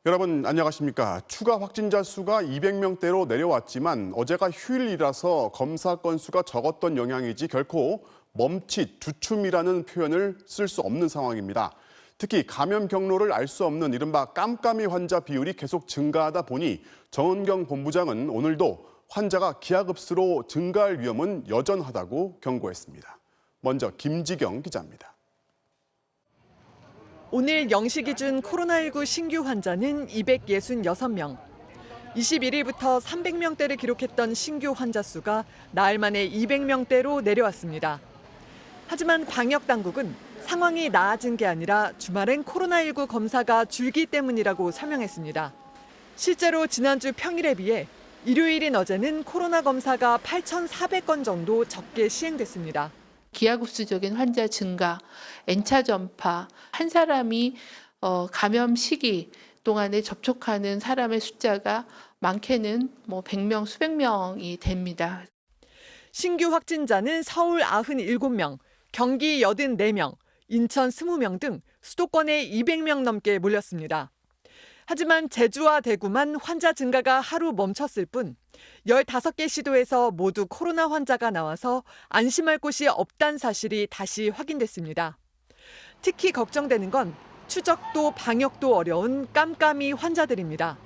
여러분 안녕하십니까. 추가 확진자 수가 200명대로 내려왔지만 어제가 휴일이라서 검사 건수가 적었던 영향이지 결코 멈칫, 주춤이라는 표현을 쓸 수 없는 상황입니다. 특히 감염 경로를 알 수 없는 이른바 깜깜이 환자 비율이 계속 증가하다 보니 정은경 본부장은 오늘도 환자가 기하급수로 증가할 위험은 여전하다고 경고했습니다. 먼저 김지경 기자입니다. 오늘 0시 기준 코로나19 신규 환자는 266명. 21일부터 300명대를 기록했던 신규 환자 수가 나흘 만에 200명대로 내려왔습니다. 하지만 방역당국은 상황이 나아진 게 아니라 주말엔 코로나19 검사가 줄기 때문이라고 설명했습니다. 실제로 지난주 평일에 비해 일요일인 어제는 코로나 검사가 8,400건 정도 적게 시행됐습니다. 기하급수적인 환자 증가, N차 전파, 한 사람이 감염 시기 동안에 접촉하는 사람의 숫자가 많게는 100명, 수백 명이 됩니다. 신규 확진자는 서울 97명, 경기 84명, 인천 20명 등 수도권에 200명 넘게 몰렸습니다. 하지만 제주와 대구만 환자 증가가 하루 멈췄을 뿐 15개 시도에서 모두 코로나 환자가 나와서 안심할 곳이 없다는 사실이 다시 확인됐습니다. 특히 걱정되는 건 추적도 방역도 어려운 깜깜이 환자들입니다.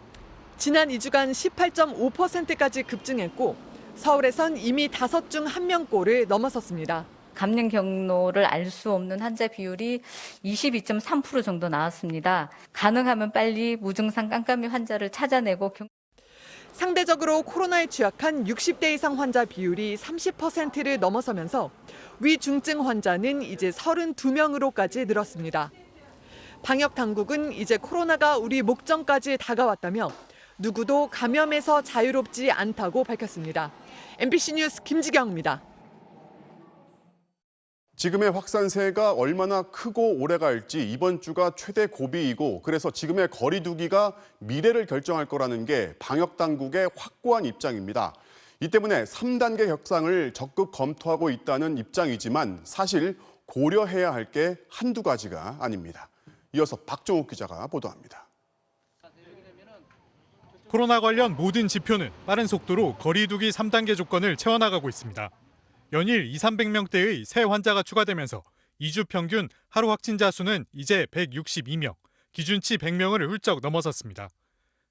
지난 2주간 18.5%까지 급증했고 서울에선 이미 5 중 1명꼴을 넘어섰습니다. 감염 경로를 알 수 없는 환자 비율이 22.3% 정도 나왔습니다. 가능하면 빨리 무증상 깜깜이 환자를 찾아내고 상대적으로 코로나에 취약한 60대 이상 환자 비율이 30%를 넘어서면서 위중증 환자는 이제 32명으로까지 늘었습니다. 방역 당국은 이제 코로나가 우리 목전까지 다가왔다며 누구도 감염에서 자유롭지 않다고 밝혔습니다. MBC 뉴스 김지경입니다. 지금의 확산세가 얼마나 크고 오래 갈지 이번 주가 최대 고비이고 그래서 지금의 거리 두기가 미래를 결정할 거라는 게 방역당국의 확고한 입장입니다. 이 때문에 3단계 격상을 적극 검토하고 있다는 입장이지만 사실 고려해야 할 게 한두 가지가 아닙니다. 이어서 박종욱 기자가 보도합니다. 코로나 관련 모든 지표는 빠른 속도로 거리 두기 3단계 조건을 채워나가고 있습니다. 연일 200~300명대의 새 환자가 추가되면서 2주 평균 하루 확진자 수는 이제 162명, 기준치 100명을 훌쩍 넘어섰습니다.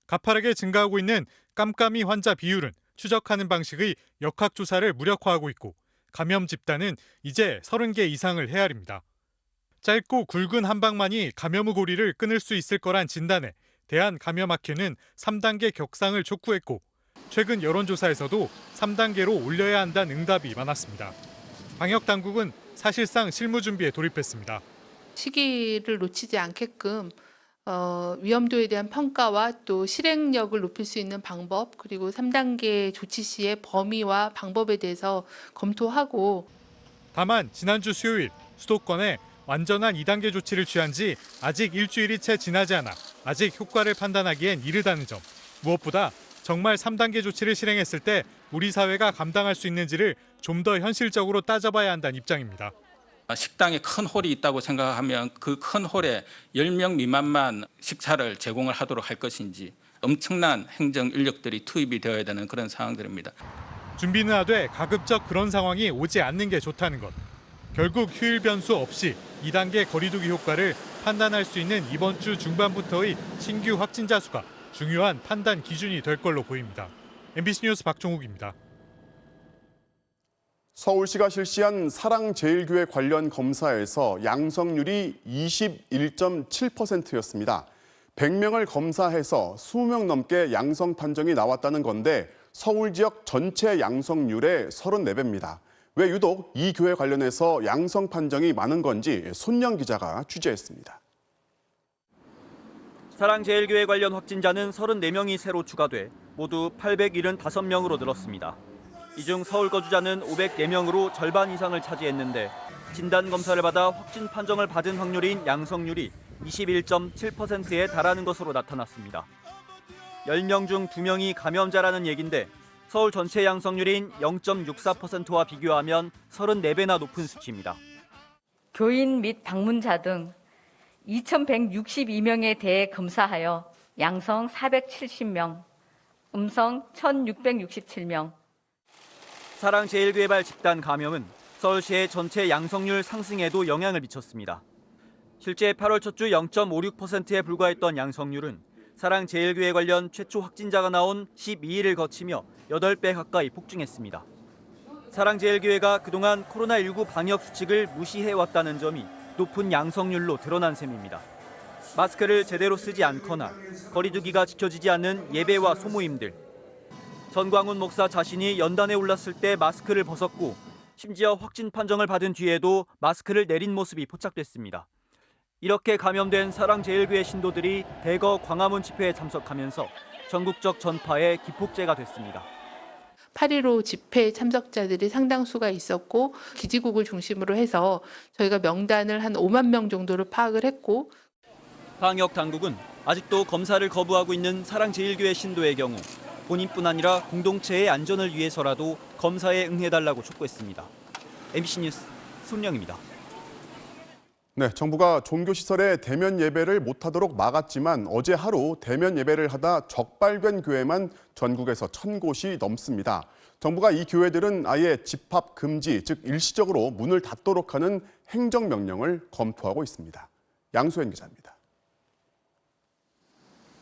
가파르게 증가하고 있는 깜깜이 환자 비율은 추적하는 방식의 역학조사를 무력화하고 있고 감염 집단은 이제 30개 이상을 헤아립니다. 짧고 굵은 한방만이 감염의 고리를 끊을 수 있을 거란 진단에 대한감염학회는 3단계 격상을 촉구했고 최근 여론조사에서도 3단계로 올려야 한다는 응답이 많았습니다. 방역당국은 사실상 실무 준비에 돌입했습니다. 시기를 놓치지 않게끔 위험도에 대한 평가와 또 실행력을 높일 수 있는 방법 그리고 3단계 조치 시의 범위와 방법에 대해서 검토하고 다만 지난주 수요일 수도권에 완전한 2단계 조치를 취한 지 아직 일주일이 채 지나지 않아 아직 효과를 판단하기엔 이르다는 점. 무엇보다 정말 3단계 조치를 실행했을 때 우리 사회가 감당할 수 있는지를 좀 더 현실적으로 따져봐야 한다는 입장입니다. 식당에 큰 홀이 있다고 생각하면 그 큰 홀에 10명 미만만 식사를 제공을 하도록 할 것인지 엄청난 행정 인력들이 투입이 되어야 되는 그런 상황들입니다. 준비는 하되 가급적 그런 상황이 오지 않는 게 좋다는 것. 결국 휴일 변수 없이 2단계 거리두기 효과를 판단할 수 있는 이번 주 중반부터의 신규 확진자 수가 중요한 판단 기준이 될 걸로 보입니다. MBC 뉴스 박종욱입니다. 서울시가 실시한 사랑제일교회 관련 검사에서 양성률이 21.7%였습니다. 100명을 검사해서 20명 넘게 양성 판정이 나왔다는 건데 서울 지역 전체 양성률의 34배입니다. 왜 유독 이 교회 관련해서 양성 판정이 많은 건지 손영 기자가 취재했습니다. 사랑제일교회 관련 확진자는 34명이 새로 추가돼 모두 875명으로 늘었습니다. 이 중 서울 거주자는 504명으로 절반 이상을 차지했는데 진단검사를 받아 확진 판정을 받은 확률인 양성률이 21.7%에 달하는 것으로 나타났습니다. 10명 중 2명이 감염자라는 얘긴데 서울 전체 양성률인 0.64%와 비교하면 34배나 높은 수치입니다. 교인 및 방문자 등 2,162명에 대해 검사하여 양성 470명, 음성 1,667명. 사랑제일교회발 집단 감염은 서울시의 전체 양성률 상승에도 영향을 미쳤습니다. 실제 8월 첫 주 0.56%에 불과했던 양성률은 사랑제일교회 관련 최초 확진자가 나온 12일을 거치며 8배 가까이 폭증했습니다. 사랑제일교회가 그동안 코로나19 방역 수칙을 무시해왔다는 점이 높은 양성률로 드러난 셈입니다. 마스크를 제대로 쓰지 않거나 거리 두기가 지켜지지 않는 예배와 소모임들. 전광훈 목사 자신이 연단에 올랐을 때 마스크를 벗었고 심지어 확진 판정을 받은 뒤에도 마스크를 내린 모습이 포착됐습니다. 이렇게 감염된 사랑제일교회 신도들이 대거 광화문 집회에 참석하면서 전국적 전파의 기폭제가 됐습니다. 8.15 집회 참석자들이 상당수가 있었고 기지국을 중심으로 해서 저희가 명단을 한 5만 명 정도를 파악을 했고 방역 당국은 아직도 검사를 거부하고 있는 사랑제일교회 신도의 경우 본인뿐 아니라 공동체의 안전을 위해서라도 검사에 응해달라고 촉구했습니다. MBC 뉴스 손영입니다. 네, 정부가 종교시설에 대면 예배를 못하도록 막았지만 어제 하루 대면 예배를 하다 적발된 교회만 전국에서 1,000곳이 넘습니다. 정부가 이 교회들은 아예 집합 금지, 즉 일시적으로 문을 닫도록 하는 행정명령을 검토하고 있습니다. 양소연 기자입니다.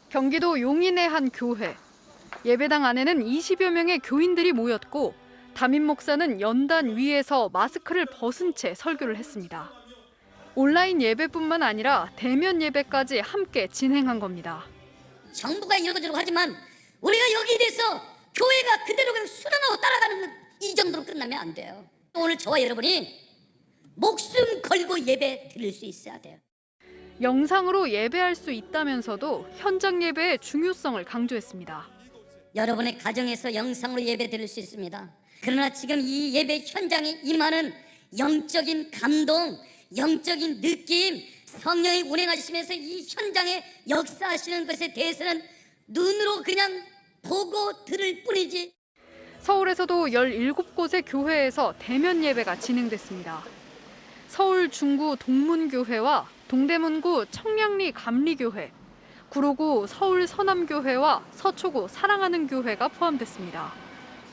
경기도 용인의 한 교회. 예배당 안에는 20여 명의 교인들이 모였고 담임 목사는 연단 위에서 마스크를 벗은 채 설교를 했습니다. 온라인 예배뿐만 아니라 대면 예배까지 함께 진행한 겁니다. 정부가 이러고저러고 하지만 우리가 여기에 대해서 교회가 그대로 그냥 수련하고 따라가는 이 정도로 끝나면 안 돼요. 오늘 저와 여러분이 목숨 걸고 예배 드릴 수 있어야 돼요. 영상으로 예배할 수 있다면서도 현장 예배의 중요성을 강조했습니다. 여러분의 가정에서 영상으로 예배 드릴 수 있습니다. 그러나 지금 이 예배 현장에 임하는 영적인 감동, 영적인 느낌, 성령이 운행하시면서 이 현장에 역사하시는 것에 대해서는 눈으로 그냥 보고 들을 뿐이지. 서울에서도 17곳의 교회에서 대면 예배가 진행됐습니다. 서울 중구 동문교회와 동대문구 청량리 감리교회, 구로구 서울 서남교회와 서초구 사랑하는 교회가 포함됐습니다.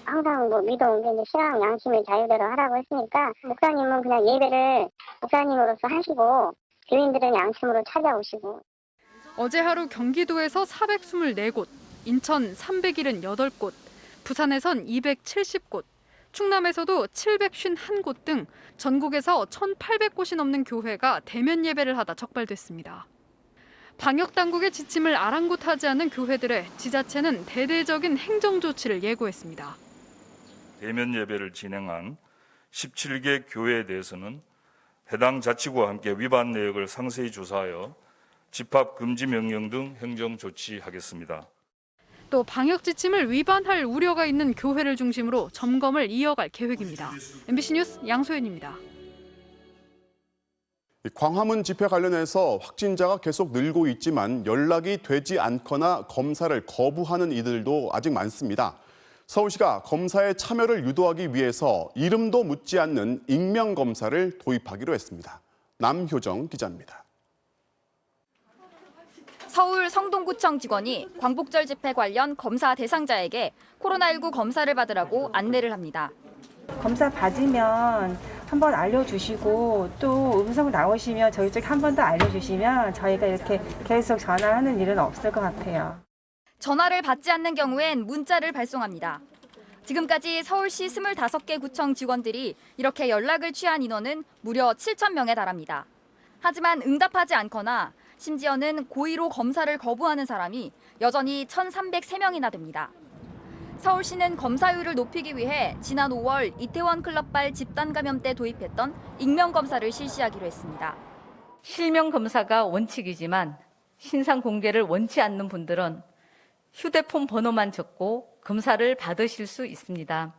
항상 믿음, 신앙, 양심의 자유대로 하라고 했으니까 목사님은 그냥 예배를 목사님으로서 하시고 교인들은 양심으로 찾아오시고. 어제 하루 경기도에서 424곳, 인천 378곳, 부산에선 270곳, 충남에서도 751곳 등 전국에서 1,800곳이 넘는 교회가 대면 예배를 하다 적발됐습니다. 방역당국의 지침을 아랑곳하지 않은 교회들의 지자체는 대대적인 행정조치를 예고했습니다. 대면 예배를 진행한 17개 교회에 대해서는 해당 자치구와 함께 위반 내역을 상세히 조사하여 집합 금지 명령 등 행정 조치하겠습니다. 또 방역 지침을 위반할 우려가 있는 교회를 중심으로 점검을 이어갈 계획입니다. MBC 뉴스 양소연입니다. 광화문 집회 관련해서 확진자가 계속 늘고 있지만 연락이 되지 않거나 검사를 거부하는 이들도 아직 많습니다. 서울시가 검사의 참여를 유도하기 위해서 이름도 묻지 않는 익명 검사를 도입하기로 했습니다. 남효정 기자입니다. 서울 성동구청 직원이 광복절 집회 관련 검사 대상자에게 코로나19 검사를 받으라고 안내를 합니다. 검사 받으면 한번 알려주시고 또 음성 나오시면 저희 쪽에 한 번 더 알려주시면 저희가 이렇게 계속 전화하는 일은 없을 것 같아요. 전화를 받지 않는 경우엔 문자를 발송합니다. 지금까지 서울시 25개 구청 직원들이 이렇게 연락을 취한 인원은 무려 7,000명에 달합니다. 하지만 응답하지 않거나 심지어는 고의로 검사를 거부하는 사람이 여전히 1,303명이나 됩니다. 서울시는 검사율을 높이기 위해 지난 5월 이태원 클럽발 집단 감염 때 도입했던 익명 검사를 실시하기로 했습니다. 실명 검사가 원칙이지만 신상 공개를 원치 않는 분들은 휴대폰 번호만 적고 검사를 받으실 수 있습니다.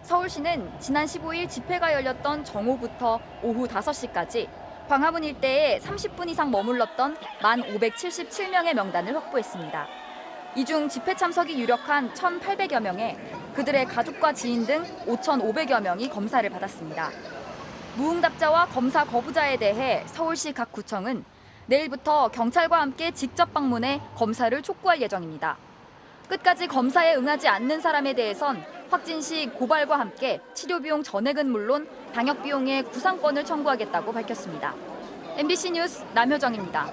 서울시는 지난 15일 집회가 열렸던 정오부터 오후 5시까지 광화문 일대에 30분 이상 머물렀던 1,577명의 명단을 확보했습니다. 이 중 집회 참석이 유력한 1,800여 명에 그들의 가족과 지인 등 5,500여 명이 검사를 받았습니다. 무응답자와 검사 거부자에 대해 서울시 각 구청은 내일부터 경찰과 함께 직접 방문해 검사를 촉구할 예정입니다. 끝까지 검사에 응하지 않는 사람에 대해선 확진 시 고발과 함께 치료 비용 전액은 물론 방역 비용의 구상권을 청구하겠다고 밝혔습니다. MBC 뉴스 남효정입니다.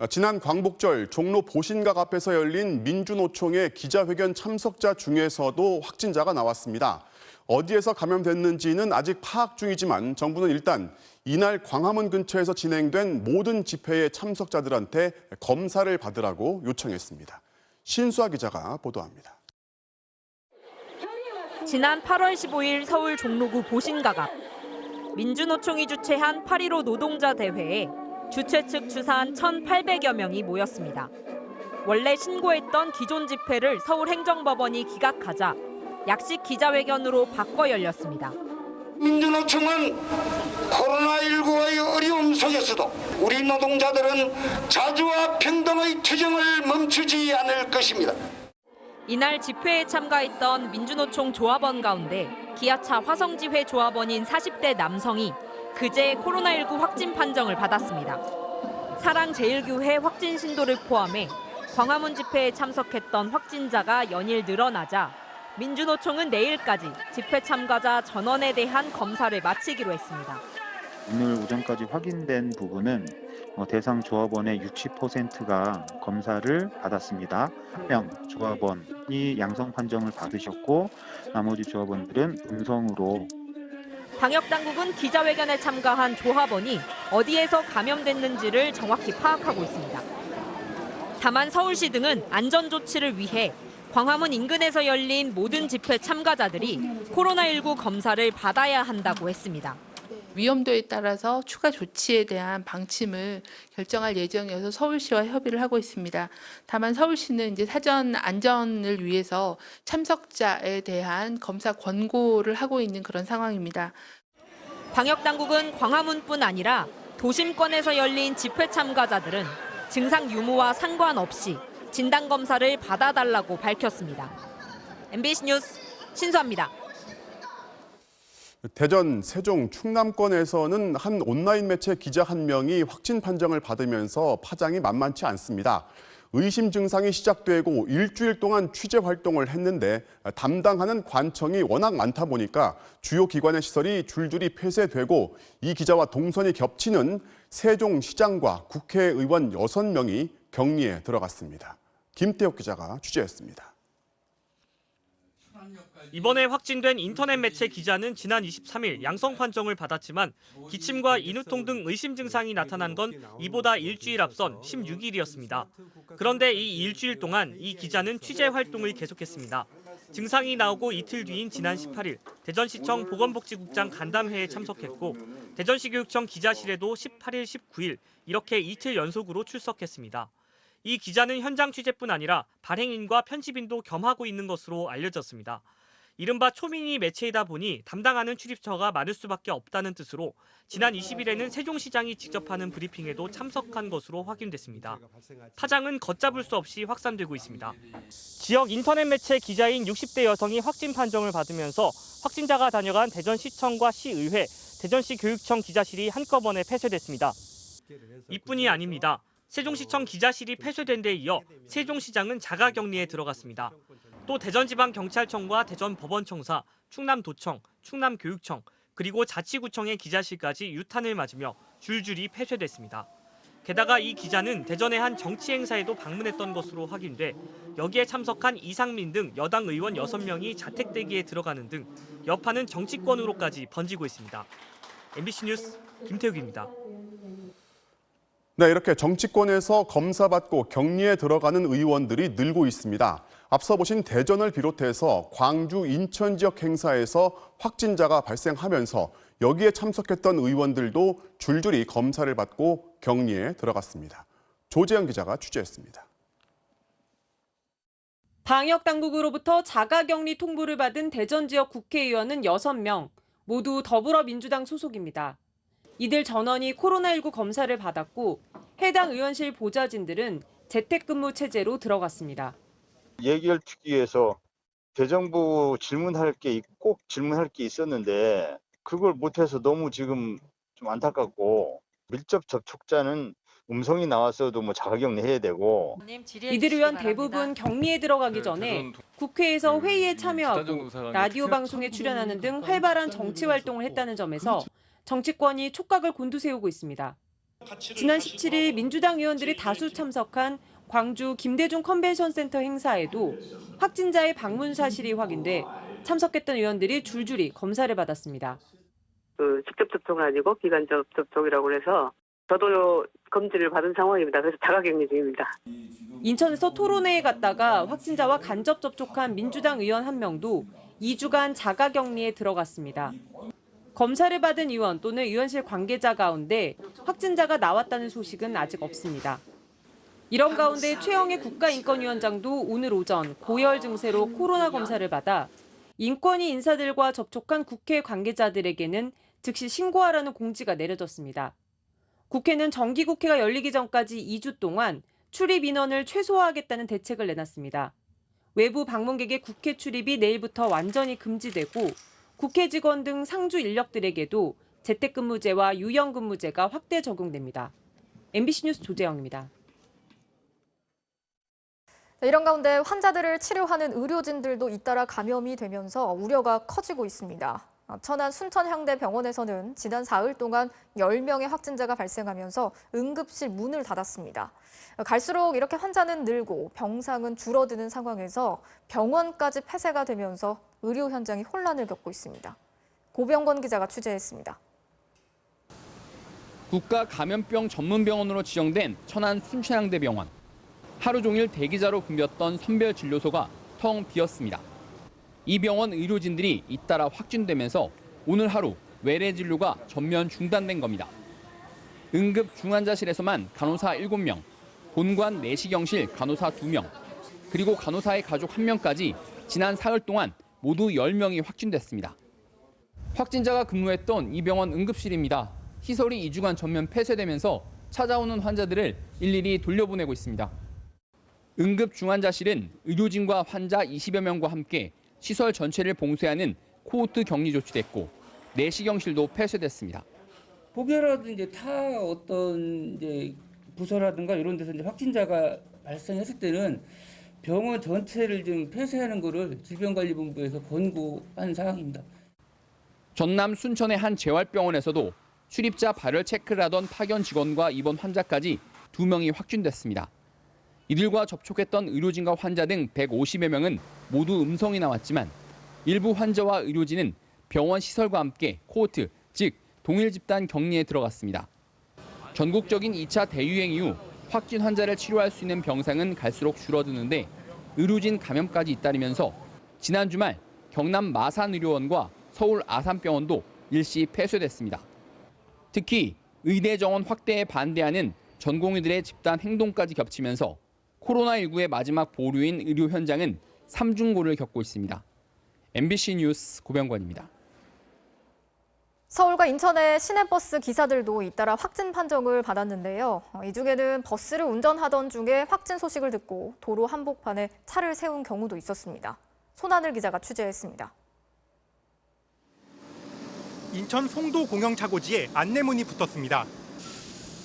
지난 광복절 종로 보신각 앞에서 열린 민주노총의 기자회견 참석자 중에서도 확진자가 나왔습니다. 어디에서 감염됐는지는 아직 파악 중이지만 정부는 일단 이날 광화문 근처에서 진행된 모든 집회의 참석자들한테 검사를 받으라고 요청했습니다. 신수아 기자가 보도합니다. 지난 8월 15일 서울 종로구 보신각 앞 민주노총이 주최한 8.15 노동자 대회에 주최 측 추산 1,800여 명이 모였습니다. 원래 신고했던 기존 집회를 서울행정법원이 기각하자 약식 기자회견으로 바꿔 열렸습니다. 민주노총은 코로나19의 어려움 속에서도 우리 노동자들은 자주와 평등의 투쟁을 멈추지 않을 것입니다. 이날 집회에 참가했던 민주노총 조합원 가운데 기아차 화성지회 조합원인 40대 남성이 그제 코로나19 확진 판정을 받았습니다. 사랑제일교회 확진 신도를 포함해 광화문 집회에 참석했던 확진자가 연일 늘어나자 민주노총은 내일까지 집회 참가자 전원에 대한 검사를 마치기로 했습니다. 오늘 오전까지 확인된 부분은 대상 조합원의 60%가 검사를 받았습니다. 1명 조합원이 양성 판정을 받으셨고 나머지 조합원들은 음성으로. 방역당국은 기자회견에 참가한 조합원이 어디에서 감염됐는지를 정확히 파악하고 있습니다. 다만 서울시 등은 안전조치를 위해 광화문 인근에서 열린 모든 집회 참가자들이 코로나19 검사를 받아야 한다고 했습니다. 위험도에 따라서 추가 조치에 대한 방침을 결정할 예정이어서 서울시와 협의를 하고 있습니다. 다만 서울시는 이제 사전 안전을 위해서 참석자에 대한 검사 권고를 하고 있는 그런 상황입니다. 방역당국은 광화문뿐 아니라 도심권에서 열린 집회 참가자들은 증상 유무와 상관없이 진단검사를 받아달라고 밝혔습니다. MBC 뉴스 신수아입니다. 대전, 세종, 충남권에서는 한 온라인 매체 기자 한 명이 확진 판정을 받으면서 파장이 만만치 않습니다. 의심 증상이 시작되고 일주일 동안 취재 활동을 했는데 담당하는 관청이 워낙 많다 보니까 주요 기관의 시설이 줄줄이 폐쇄되고 이 기자와 동선이 겹치는 세종시장과 국회의원 6명이 격리에 들어갔습니다. 김태욱 기자가 취재했습니다. 이번에 확진된 인터넷 매체 기자는 지난 23일 양성 판정을 받았지만 기침과 인후통 등 의심 증상이 나타난 건 이보다 일주일 앞선 16일이었습니다. 그런데 이 일주일 동안 이 기자는 취재 활동을 계속했습니다. 증상이 나오고 이틀 뒤인 지난 18일 대전시청 보건복지국장 간담회에 참석했고 대전시교육청 기자실에도 18일, 19일 이렇게 이틀 연속으로 출석했습니다. 이 기자는 현장 취재뿐 아니라 발행인과 편집인도 겸하고 있는 것으로 알려졌습니다. 이른바 초미니 매체이다 보니 담당하는 출입처가 많을 수밖에 없다는 뜻으로 지난 20일에는 세종시장이 직접 하는 브리핑에도 참석한 것으로 확인됐습니다. 파장은 걷잡을 수 없이 확산되고 있습니다. 지역 인터넷 매체 기자인 60대 여성이 확진 판정을 받으면서 확진자가 다녀간 대전시청과 시의회, 대전시 교육청 기자실이 한꺼번에 폐쇄됐습니다. 이뿐이 아닙니다. 세종시청 기자실이 폐쇄된 데 이어 세종시장은 자가격리에 들어갔습니다. 또 대전지방경찰청과 대전법원청사, 충남도청, 충남교육청, 그리고 자치구청의 기자실까지 유탄을 맞으며 줄줄이 폐쇄됐습니다. 게다가 이 기자는 대전의 한 정치 행사에도 방문했던 것으로 확인돼 여기에 참석한 이상민 등 여당 의원 6명이 자택대기에 들어가는 등 여파는 정치권으로까지 번지고 있습니다. MBC 뉴스 김태욱입니다. 네, 이렇게 정치권에서 검사받고 격리에 들어가는 의원들이 늘고 있습니다. 앞서 보신 대전을 비롯해서 광주, 인천 지역 행사에서 확진자가 발생하면서 여기에 참석했던 의원들도 줄줄이 검사를 받고 격리에 들어갔습니다. 조재현 기자가 취재했습니다. 방역당국으로부터 자가격리 통보를 받은 대전 지역 국회의원은 6명, 모두 더불어민주당 소속입니다. 이들 전원이 코로나19 검사를 받았고 해당 의원실 보좌진들은 재택근무 체제로 들어갔습니다. 얘기를 듣기 위해서 대정부 질문할 게 꼭 질문할 게 있었는데 그걸 못해서 너무 지금 좀 안타깝고 밀접 접촉자는 음성이 나왔어도 뭐 자가격리해야 되고. 이들 의원 대부분 격리에 들어가기 전에 국회에서 회의에 참여하고 라디오 방송에 출연하는 등 활발한 정치 활동을 했다는 점에서 정치권이 촉각을 곤두세우고 있습니다. 지난 17일 민주당 의원들이 다수 참석한 광주 김대중 컨벤션센터 행사에도 확진자의 방문 사실이 확인돼 참석했던 의원들이 줄줄이 검사를 받았습니다. 직접 접촉은 아니고 비간접 접촉이라고 해서 저도 검진을 받은 상황입니다. 그래서 자가격리 중입니다. 인천에서 토론회에 갔다가 확진자와 간접 접촉한 민주당 의원 한 명도 2주간 자가격리에 들어갔습니다. 검사를 받은 의원 또는 의원실 관계자 가운데 확진자가 나왔다는 소식은 아직 없습니다. 이런 가운데 최영애 국가인권위원장도 오늘 오전 고열 증세로 코로나 검사를 받아 인권위 인사들과 접촉한 국회 관계자들에게는 즉시 신고하라는 공지가 내려졌습니다. 국회는 정기국회가 열리기 전까지 2주 동안 출입 인원을 최소화하겠다는 대책을 내놨습니다. 외부 방문객의 국회 출입이 내일부터 완전히 금지되고 국회 직원 등 상주 인력들에게도 재택근무제와 유연근무제가 확대 적용됩니다. MBC 뉴스 조재영입니다. 이런 가운데 환자들을 치료하는 의료진들도 잇따라 감염이 되면서 우려가 커지고 있습니다. 천안 순천향대병원에서는 지난 사흘 동안 10명의 확진자가 발생하면서 응급실 문을 닫았습니다. 갈수록 이렇게 환자는 늘고 병상은 줄어드는 상황에서 병원까지 폐쇄가 되면서 의료 현장이 혼란을 겪고 있습니다. 고병권 기자가 취재했습니다. 국가감염병 전문병원으로 지정된 천안 순천향대병원. 하루 종일 대기자로 붐볐던 선별진료소가 텅 비었습니다. 이 병원 의료진들이 잇따라 확진되면서 오늘 하루 외래 진료가 전면 중단된 겁니다. 응급 중환자실에서만 간호사 7명, 본관 내시경실 간호사 2명, 그리고 간호사의 가족 1명까지 지난 사흘 동안 모두 10명이 확진됐습니다. 확진자가 근무했던 이 병원 응급실입니다. 시설이 2주간 전면 폐쇄되면서 찾아오는 환자들을 일일이 돌려보내고 있습니다. 응급 중환자실은 의료진과 환자 20여 명과 함께 시설 전체를 봉쇄하는 코호트 격리 조치됐고 내시경실도 폐쇄됐습니다. 혹여라도 타 어떤 부서라든가 이런 데서 확진자가 발생했을 때는 병원 전체를 좀 폐쇄하는 것을 질병관리본부에서 권고한 사항입니다. 전남 순천의 한 재활병원에서도 출입자 발열 체크를 하던 파견 직원과 입원 환자까지 2명이 확진됐습니다. 이들과 접촉했던 의료진과 환자 등 150여 명은 모두 음성이 나왔지만 일부 환자와 의료진은 병원 시설과 함께 코호트, 즉 동일 집단 격리에 들어갔습니다. 전국적인 2차 대유행 이후 확진 환자를 치료할 수 있는 병상은 갈수록 줄어드는데 의료진 감염까지 잇따르면서 지난 주말 경남 마산의료원과 서울 아산병원도 일시 폐쇄됐습니다. 특히 의대 정원 확대에 반대하는 전공의들의 집단 행동까지 겹치면서 코로나19의 마지막 보류인 의료 현장은 삼중고를 겪고 있습니다. MBC 뉴스 고병관입니다. 서울과 인천의 시내버스 기사들도 잇따라 확진 판정을 받았는데요. 이 중에는 버스를 운전하던 중에 확진 소식을 듣고 도로 한복판에 차를 세운 경우도 있었습니다. 손하늘 기자가 취재했습니다. 인천 송도 공영차고지에 안내문이 붙었습니다.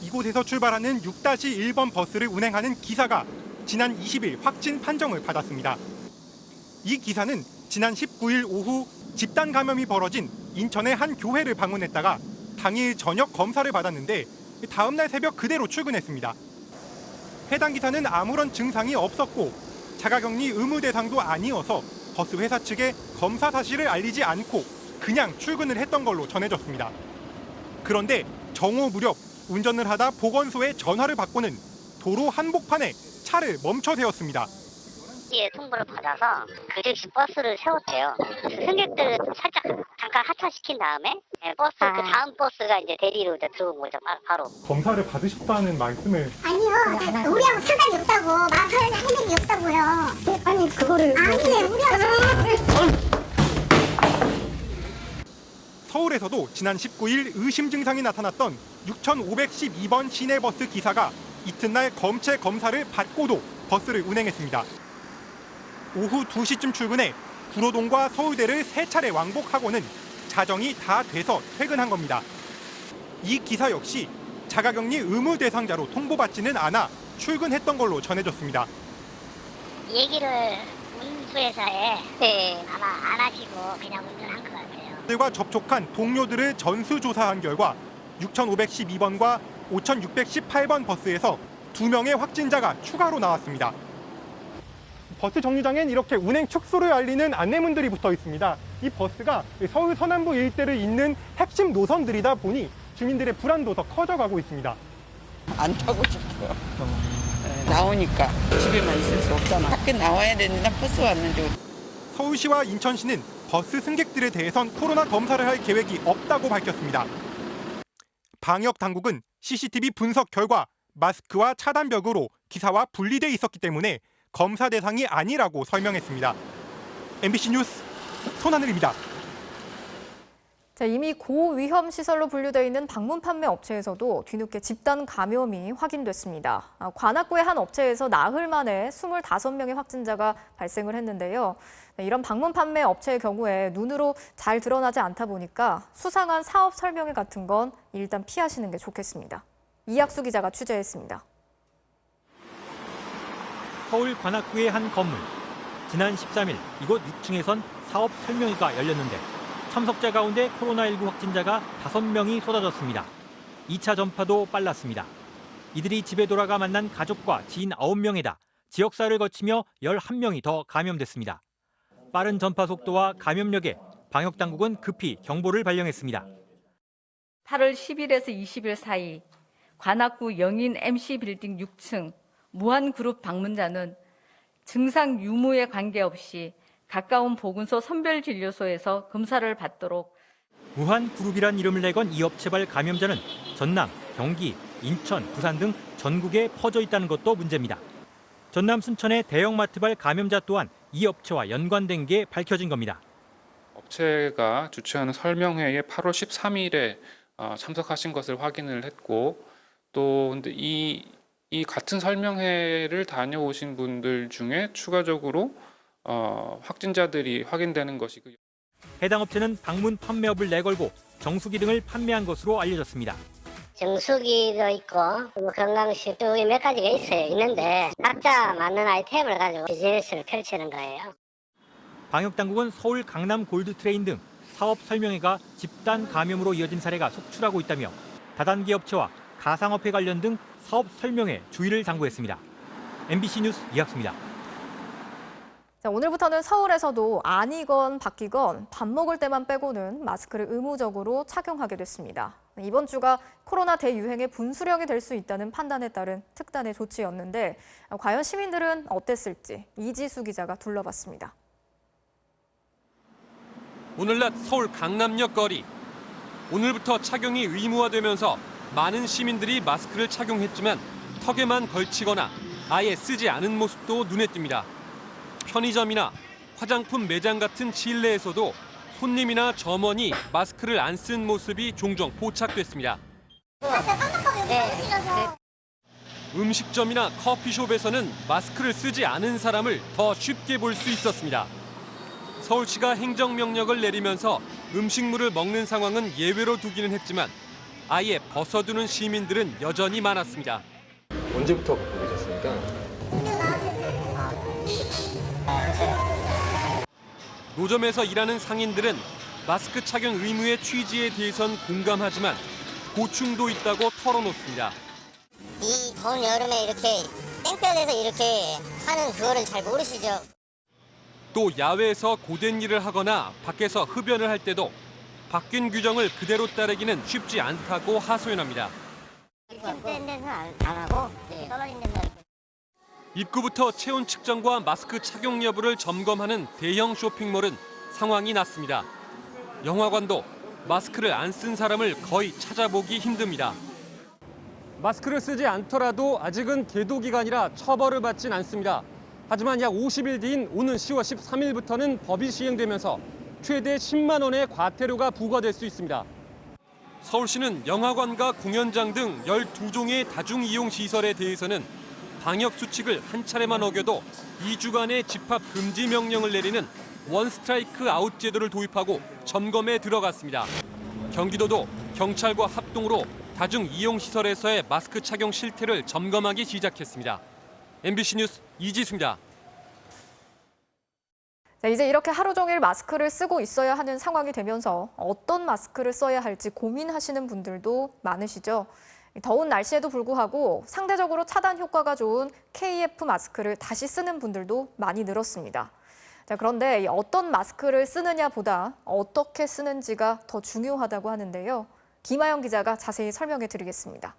이곳에서 출발하는 6-1번 버스를 운행하는 기사가 지난 20일 확진 판정을 받았습니다. 이 기사는 지난 19일 오후 집단 감염이 벌어진 인천의 한 교회를 방문했다가 당일 저녁 검사를 받았는데 다음 날 새벽 그대로 출근했습니다. 해당 기사는 아무런 증상이 없었고 자가격리 의무 대상도 아니어서 버스 회사 측에 검사 사실을 알리지 않고 그냥 출근을 했던 걸로 전해졌습니다. 그런데 정오 무렵 운전을 하다 보건소에 전화를 받고는 도로 한복판에 차를 멈춰 세웠습니다. 예, 통보를 받아서 그 즉시 버스를 세웠대요. 승객들 살짝 잠깐 하차시킨 다음에 버스 그 다음 버스가 이제 대리로 이제 들어온 거죠. 바로. 검사를 받으셨다는 말씀을. 아니요, 우리하고 상관이 없다고 말할 할 일이 없다고요. 아니 그거를. 아니에요, 우리하고. 서울에서도 지난 19일 의심 증상이 나타났던 6512번 시내버스 기사가 이튿날 검체 검사를 받고도 버스를 운행했습니다. 오후 2시쯤 출근해 구로동과 서울대를 3차례 왕복하고는 자정이 다 돼서 퇴근한 겁니다. 이 기사 역시 자가격리 의무 대상자로 통보받지는 않아 출근했던 걸로 전해졌습니다. 얘기를 운수회사에 아마 안 하시고 그냥 운전한 것 같아요. 들과 접촉한 동료들을 전수조사한 결과 6,512번과 5,618번 버스에서 2명의 확진자가 추가로 나왔습니다. 버스 정류장엔 이렇게 운행 축소를 알리는 안내문들이 붙어 있습니다. 이 버스가 서울 서남부 일대를 잇는 핵심 노선들이다 보니 주민들의 불안도 더 커져가고 있습니다. 안 타고 싶어요. 나오니까 집에만 있을 수 없잖아. 밖에 나와야 되는데 버스 왔는데. 서울시와 인천시는 버스 승객들에 대해선 코로나 검사를 할 계획이 없다고 밝혔습니다. 방역 당국은 CCTV 분석 결과 마스크와 차단벽으로 기사와 분리돼 있었기 때문에 검사 대상이 아니라고 설명했습니다. MBC 뉴스 손하늘입니다. 이미 고위험 시설로 분류되어 있는 방문 판매 업체에서도 뒤늦게 집단 감염이 확인됐습니다. 관악구의 한 업체에서 나흘 만에 25명의 확진자가 발생을 했는데요. 이런 방문 판매 업체의 경우에 눈으로 잘 드러나지 않다 보니까 수상한 사업 설명회 같은 건 일단 피하시는 게 좋겠습니다. 이학수 기자가 취재했습니다. 서울 관악구의 한 건물. 지난 13일 이곳 6층에선 사업 설명회가 열렸는데 참석자 가운데 코로나19 확진자가 5명이 쏟아졌습니다. 2차 전파도 빨랐습니다. 이들이 집에 돌아가 만난 가족과 지인 9명에다 지역사를 거치며 11명이 더 감염됐습니다. 빠른 전파 속도와 감염력에 방역당국은 급히 경보를 발령했습니다. 8월 10일에서 20일 사이 관악구 영인 MC빌딩 6층 무한그룹 방문자는 증상 유무에 관계없이 가까운 보건소 선별진료소에서 검사를 받도록. 무한그룹이란 이름을 내건 이 업체발 감염자는 전남, 경기, 인천, 부산 등 전국에 퍼져 있다는 것도 문제입니다. 전남 순천의 대형마트발 감염자 또한 이 업체와 연관된 게 밝혀진 겁니다. 업체가 주최하는 설명회에 8월 13일에 참석하신 것을 확인을 했고, 또 근데 이 같은 설명회를 다녀오신 분들 중에 추가적으로 확진자들이 확인되는 것이고요. 해당 업체는 방문 판매업을 내걸고 정수기 등을 판매한 것으로 알려졌습니다. 정수기도 있고 건강식 또 몇 가지가 있는데 각자 맞는 아이템을 가지고 비즈니스를 펼치는 거예요. 방역당국은 서울 강남 골드트레인 등 사업 설명회가 집단 감염으로 이어진 사례가 속출하고 있다며 다단계 업체와 가상화폐 관련 등 사업 설명회 주의를 당부했습니다. MBC 뉴스 이학수입니다. 오늘부터는 서울에서도 아니건 바뀌건 밥 먹을 때만 빼고는 마스크를 의무적으로 착용하게 됐습니다. 이번 주가 코로나 대유행의 분수령이 될 수 있다는 판단에 따른 특단의 조치였는데 과연 시민들은 어땠을지 이지수 기자가 둘러봤습니다. 오늘 낮 서울 강남역 거리. 오늘부터 착용이 의무화되면서 많은 시민들이 마스크를 착용했지만 턱에만 걸치거나 아예 쓰지 않은 모습도 눈에 띕니다. 편의점이나 화장품 매장 같은 실내에서도 손님이나 점원이 마스크를 안 쓴 모습이 종종 포착됐습니다. 음식점이나 커피숍에서는 마스크를 쓰지 않은 사람을 더 쉽게 볼 수 있었습니다. 서울시가 행정명령을 내리면서 음식물을 먹는 상황은 예외로 두기는 했지만 아예 벗어두는 시민들은 여전히 많았습니다. 언제부터 갖고 계셨습니까? 노점에서 일하는 상인들은 마스크 착용 의무의 취지에 대해선 공감하지만 고충도 있다고 털어놓습니다. 이 더운 여름에 이렇게 땡볕에서 이렇게 하는 그거를 잘 모르시죠. 또 야외에서 고된 일을 하거나 밖에서 흡연을 할 때도 바뀐 규정을 그대로 따르기는 쉽지 않다고 하소연합니다. 힘든 데는 안 하고 떨어진 데는 입구부터 체온 측정과 마스크 착용 여부를 점검하는 대형 쇼핑몰은 상황이 났습니다. 영화관도 마스크를 안 쓴 사람을 거의 찾아보기 힘듭니다. 마스크를 쓰지 않더라도 아직은 계도 기간이라 처벌을 받진 않습니다. 하지만 약 50일 뒤인 오는 10월 13일부터는 법이 시행되면서 최대 10만 원의 과태료가 부과될 수 있습니다. 서울시는 영화관과 공연장 등 12종의 다중이용시설에 대해서는 방역 수칙을 한 차례만 어겨도 2주간의 집합 금지 명령을 내리는 원 스트라이크 아웃 제도를 도입하고 점검에 들어갔습니다. 경기도도 경찰과 합동으로 다중 이용시설에서의 마스크 착용 실태를 점검하기 시작했습니다. MBC 뉴스 이지수입니다. 자, 이제 이렇게 하루 종일 마스크를 쓰고 있어야 하는 상황이 되면서 어떤 마스크를 써야 할지 고민하시는 분들도 많으시죠. 더운 날씨에도 불구하고 상대적으로 차단 효과가 좋은 KF 마스크를 다시 쓰는 분들도 많이 늘었습니다. 자, 그런데 어떤 마스크를 쓰느냐보다 어떻게 쓰는지가 더 중요하다고 하는데요. 김아영 기자가 자세히 설명해 드리겠습니다.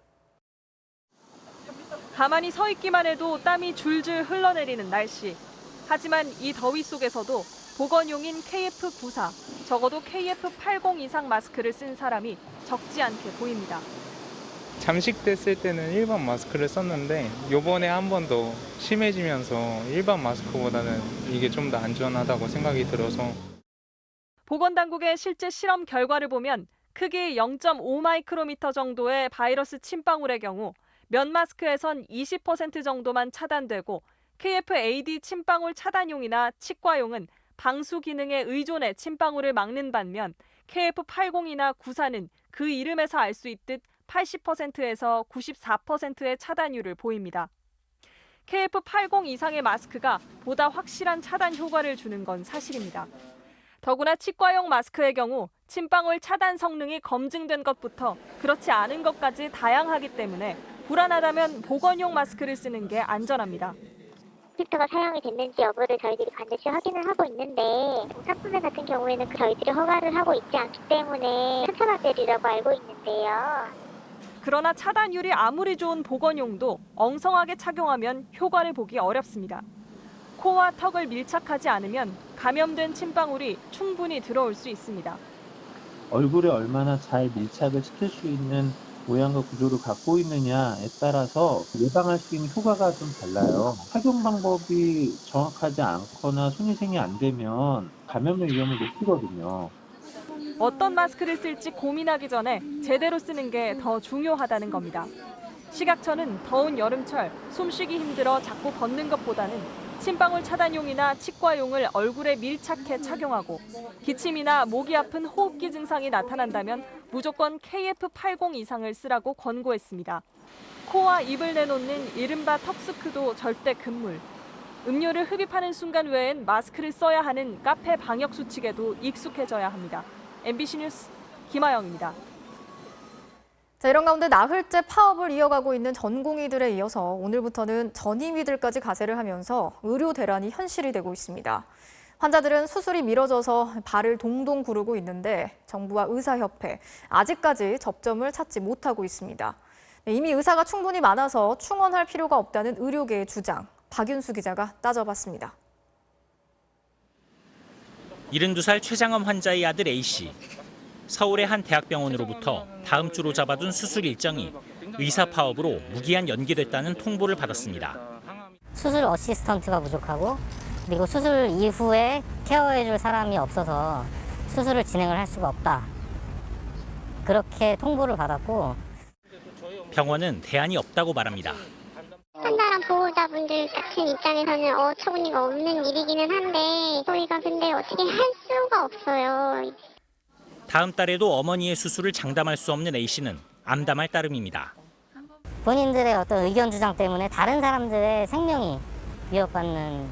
가만히 서 있기만 해도 땀이 줄줄 흘러내리는 날씨. 하지만 이 더위 속에서도 보건용인 KF94, 적어도 KF80 이상 마스크를 쓴 사람이 적지 않게 보입니다. 잠식대 쓸 때는 일반 마스크를 썼는데 이번에 한 번 더 심해지면서 일반 마스크보다는 이게 좀 더 안전하다고 생각이 들어서. 보건당국의 실제 실험 결과를 보면 크기 0.5 마이크로미터 정도의 바이러스 침방울의 경우 면 마스크에선 20% 정도만 차단되고 KF-AD 침방울 차단용이나 치과용은 방수 기능에 의존해 침방울을 막는 반면 KF80이나 94는 그 이름에서 알 수 있듯 80%에서 94%의 차단율을 보입니다. KF80 이상의 마스크가 보다 확실한 차단 효과를 주는 건 사실입니다. 더구나 치과용 마스크의 경우 침방울 차단 성능이 검증된 것부터 그렇지 않은 것까지 다양하기 때문에 불안하다면 보건용 마스크를 쓰는 게 안전합니다. 필터가 사용이 됐는지 여부를 저희들이 반드시 확인을 하고 있는데 상품들 같은 경우에는 저희들이 허가를 하고 있지 않기 때문에 천차만별이라고 알고 있는데요. 그러나 차단율이 아무리 좋은 보건용도 엉성하게 착용하면 효과를 보기 어렵습니다. 코와 턱을 밀착하지 않으면 감염된 침방울이 충분히 들어올 수 있습니다. 얼굴에 얼마나 잘 밀착을 시킬 수 있는 모양과 구조를 갖고 있느냐에 따라서 예방할 수 있는 효과가 좀 달라요. 착용 방법이 정확하지 않거나 손위생이 안 되면 감염의 위험을 높이거든요. 어떤 마스크를 쓸지 고민하기 전에 제대로 쓰는 게 더 중요하다는 겁니다. 식약처는 더운 여름철 숨쉬기 힘들어 자꾸 걷는 것보다는 침방울 차단용이나 치과용을 얼굴에 밀착해 착용하고 기침이나 목이 아픈 호흡기 증상이 나타난다면 무조건 KF80 이상을 쓰라고 권고했습니다. 코와 입을 내놓는 이른바 턱스크도 절대 금물. 음료를 흡입하는 순간 외엔 마스크를 써야 하는 카페 방역 수칙에도 익숙해져야 합니다. MBC 뉴스 김아영입니다. 자, 이런 가운데 나흘째 파업을 이어가고 있는 전공의들에 이어서 오늘부터는 전임의들까지 가세를 하면서 의료 대란이 현실이 되고 있습니다. 환자들은 수술이 미뤄져서 발을 동동 구르고 있는데 정부와 의사협회 아직까지 접점을 찾지 못하고 있습니다. 이미 의사가 충분히 많아서 충원할 필요가 없다는 의료계의 주장, 박윤수 기자가 따져봤습니다. 72살 최장암 환자의 아들 A씨. 서울의 한 대학병원으로부터 다음 주로 잡아둔 수술 일정이 의사 파업으로 무기한 연기됐다는 통보를 받았습니다. 수술 어시스턴트가 부족하고 그리고 수술 이후에 케어해줄 사람이 없어서 수술을 진행을 할 수가 없다. 그렇게 통보를 받았고 병원은 대안이 없다고 말합니다. 판단한 보호자분들 같은 입장에서는 어처구니가 없는 일이기는 한데 저희가 근데 어떻게 할 수가 없어요. 다음 달에도 어머니의 수술을 장담할 수 없는 A씨는 암담할 따름입니다. 본인들의 어떤 의견 주장 때문에 다른 사람들의 생명이 위협받는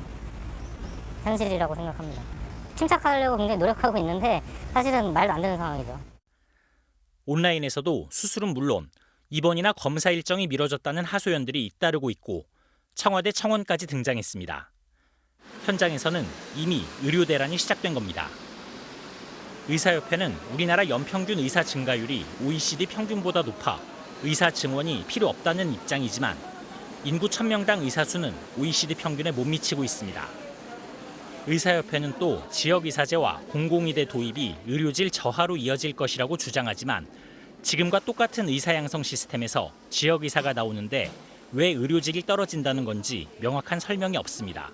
현실이라고 생각합니다. 침착하려고 굉장히 노력하고 있는데 사실은 말도 안 되는 상황이죠. 온라인에서도 수술은 물론 입원이나 검사 일정이 미뤄졌다는 하소연들이 잇따르고 있고 청와대 청원까지 등장했습니다. 현장에서는 이미 의료 대란이 시작된 겁니다. 의사협회는 우리나라 연평균 의사 증가율이 OECD 평균보다 높아 의사 증원이 필요 없다는 입장이지만 인구 1000명당 의사 수는 OECD 평균에 못 미치고 있습니다. 의사협회는 또 지역의사제와 공공의대 도입이 의료질 저하로 이어질 것이라고 주장하지만 지금과 똑같은 의사 양성 시스템에서 지역의사가 나오는데 왜 의료질이 떨어진다는 건지 명확한 설명이 없습니다.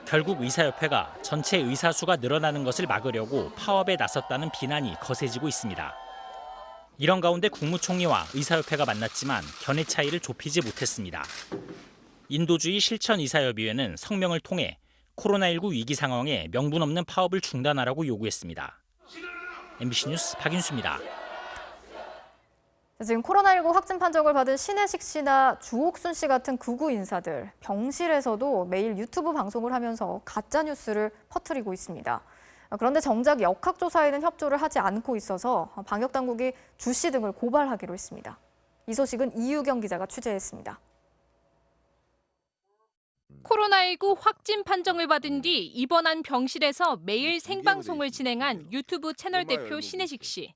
결국 의사협회가 전체 의사 수가 늘어나는 것을 막으려고 파업에 나섰다는 비난이 거세지고 있습니다. 이런 가운데 국무총리와 의사협회가 만났지만 견해 차이를 좁히지 못했습니다. 인도주의 실천의사협의회는 성명을 통해 코로나19 위기 상황에 명분 없는 파업을 중단하라고 요구했습니다. MBC 뉴스 박윤수입니다. 지금 코로나19 확진 판정을 받은 신혜식 씨나 주옥순 씨 같은 극우 인사들, 병실에서도 매일 유튜브 방송을 하면서 가짜 뉴스를 퍼뜨리고 있습니다. 그런데 정작 역학조사에는 협조를 하지 않고 있어서 방역당국이 주 씨 등을 고발하기로 했습니다. 이 소식은 이유경 기자가 취재했습니다. 코로나19 확진 판정을 받은 뒤 입원한 병실에서 매일 생방송을 진행한 유튜브 채널 대표 신혜식 씨.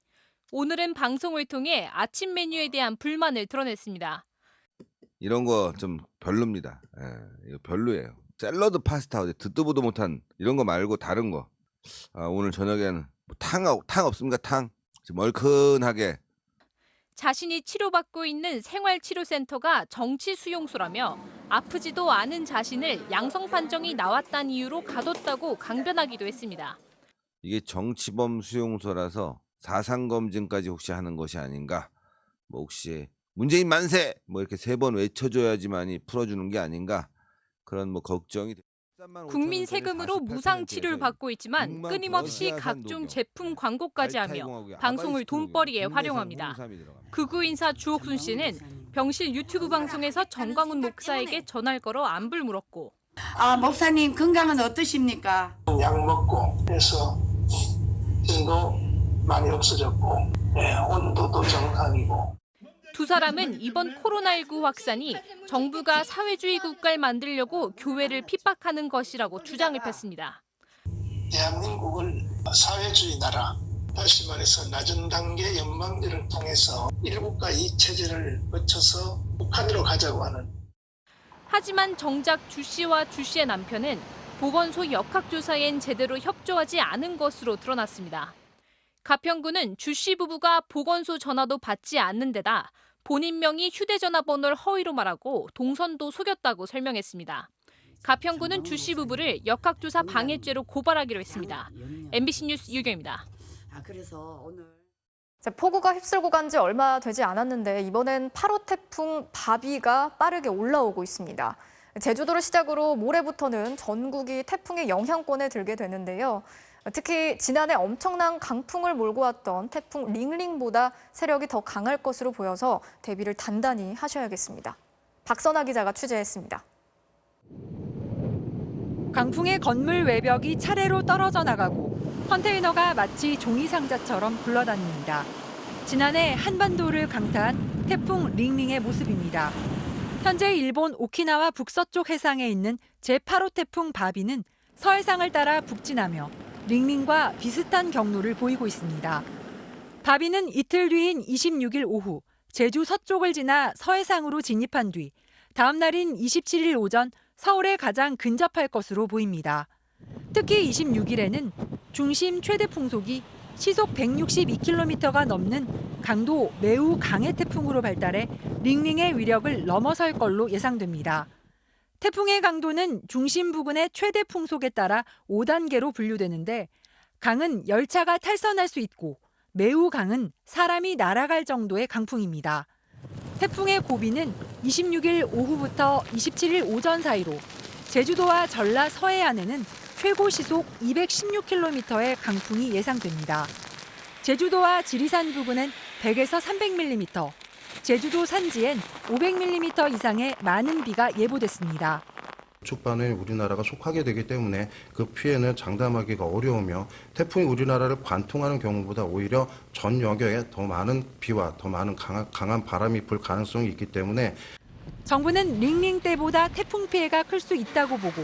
오늘은 방송을 통해 아침 메뉴에 대한 불만을 드러냈습니다. 이런 거 좀 별로입니다. 이거 별로예요. 샐러드 파스타, 듣도 보도 못한 이런 거 말고 다른 거. 오늘 저녁에는 탕 없습니까? 탕. 좀 얼큰하게. 자신이 치료받고 있는 생활치료센터가 정치 수용소라며 아프지도 않은 자신을 양성 판정이 나왔다는 이유로 가뒀다고 강변하기도 했습니다. 이게 정치범 수용소라서 사상검증까지 혹시 하는 것이 아닌가. 뭐 혹시 문재인 만세! 뭐 이렇게 3번 외쳐줘야지만이 풀어주는 게 아닌가. 그런 뭐 걱정이. 국민 세금으로 무상 치료를 받고 있지만 끊임없이 각종 제품 광고까지 하며 방송을 돈벌이에 활용합니다. 극우 인사 주옥순 씨는 병실 유튜브 방송에서 정광훈 목사에게 전화를 걸어 안부를 물었고, 목사님 건강은 어떠십니까? 약 먹고 해서 진도 많이 없어졌고 온도도 정상이고. 두 사람은 이번 코로나19 확산이 정부가 사회주의 국가를 만들려고 교회를 핍박하는 것이라고 주장을 폈습니다. 대한민국을 사회주의 나라, 다시 말해서 낮은 단계 연방제를 통해서 1국가 2체제를 거쳐서 북한으로 가자고 하는. 하지만 정작 주 씨와 주 씨의 남편은 보건소 역학조사엔 제대로 협조하지 않은 것으로 드러났습니다. 가평구는 주 씨 부부가 보건소 전화도 받지 않는 데다 본인 명의 휴대전화 번호를 허위로 말하고 동선도 속였다고 설명했습니다. 가평구는 주 씨 부부를 역학조사 방해죄로 고발하기로 했습니다. MBC 뉴스 이유경입니다. 폭우가 휩쓸고 간 지 얼마 되지 않았는데 이번엔 8호 태풍 바비가 빠르게 올라오고 있습니다. 제주도를 시작으로 모레부터는 전국이 태풍의 영향권에 들게 되는데요. 특히 지난해 엄청난 강풍을 몰고 왔던 태풍 링링보다 세력이 더 강할 것으로 보여서 대비를 단단히 하셔야겠습니다. 박선아 기자가 취재했습니다. 강풍의 건물 외벽이 차례로 떨어져 나가고 컨테이너가 마치 종이 상자처럼 굴러다닙니다. 지난해 한반도를 강타한 태풍 링링의 모습입니다. 현재 일본 오키나와 북서쪽 해상에 있는 제8호 태풍 바비는 서해상을 따라 북진하며 링링과 비슷한 경로를 보이고 있습니다. 바비는 이틀 뒤인 26일 오후 제주 서쪽을 지나 서해상으로 진입한 뒤 다음 날인 27일 오전 서울에 가장 근접할 것으로 보입니다. 특히 26일에는 중심 최대 풍속이 시속 162km가 넘는 강도 매우 강의 태풍으로 발달해 링링의 위력을 넘어설 걸로 예상됩니다. 태풍의 강도는 중심 부근의 최대 풍속에 따라 5단계로 분류되는데 강은 열차가 탈선할 수 있고 매우 강은 사람이 날아갈 정도의 강풍입니다. 태풍의 고비는 26일 오후부터 27일 오전 사이로 제주도와 전라 서해안에는 최고 시속 216km의 강풍이 예상됩니다. 제주도와 지리산 부근은 100에서 300mm, 제주도 산지엔 500mm 이상의 많은 비가 예보됐습니다. 축반에 우리나라가 속하게 되기 때문에 그 피해는 장담하기가 어려우며 태풍이 우리나라를 관통하는 경우보다 오히려 전 영역에 더 많은 비와 더 많은 강한 바람이 불 가능성이 있기 때문에 정부는 링링 때보다 태풍 피해가 클 수 있다고 보고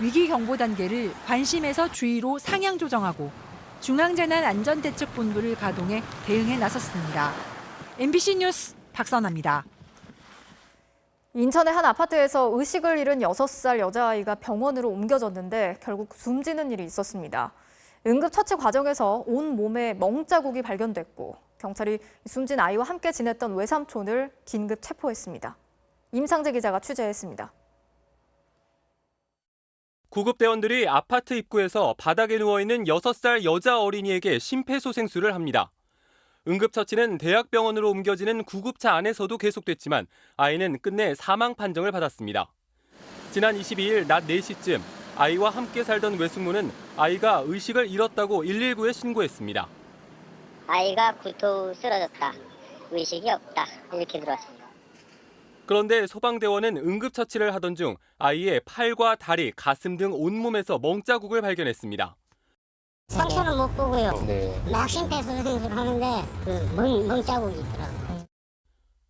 위기 경보 단계를 관심에서 주의로 상향 조정하고 중앙재난안전대책본부를 가동해 대응에 나섰습니다. MBC 뉴스 박선아입니다. 인천의 한 아파트에서 의식을 잃은 6살 여자아이가 병원으로 옮겨졌는데 결국 숨지는 일이 있었습니다. 응급처치 과정에서 온 몸에 멍자국이 발견됐고 경찰이 숨진 아이와 함께 지냈던 외삼촌을 긴급 체포했습니다. 임상재 기자가 취재했습니다. 구급대원들이 아파트 입구에서 바닥에 누워있는 6살 여자 어린이에게 심폐소생술을 합니다. 응급처치는 대학병원으로 옮겨지는 구급차 안에서도 계속됐지만 아이는 끝내 사망 판정을 받았습니다. 지난 22일 낮 4시쯤 아이와 함께 살던 외숙모는 아이가 의식을 잃었다고 119에 신고했습니다. 아이가 구토 쓰러졌다. 의식이 없다 이렇게 들었습니다. 그런데 소방대원은 응급처치를 하던 중 아이의 팔과 다리, 가슴 등 온몸에서 멍자국을 발견했습니다. 상처는 못 보고요. 막 심폐소생술 하는데 멍자국이 있더라고요.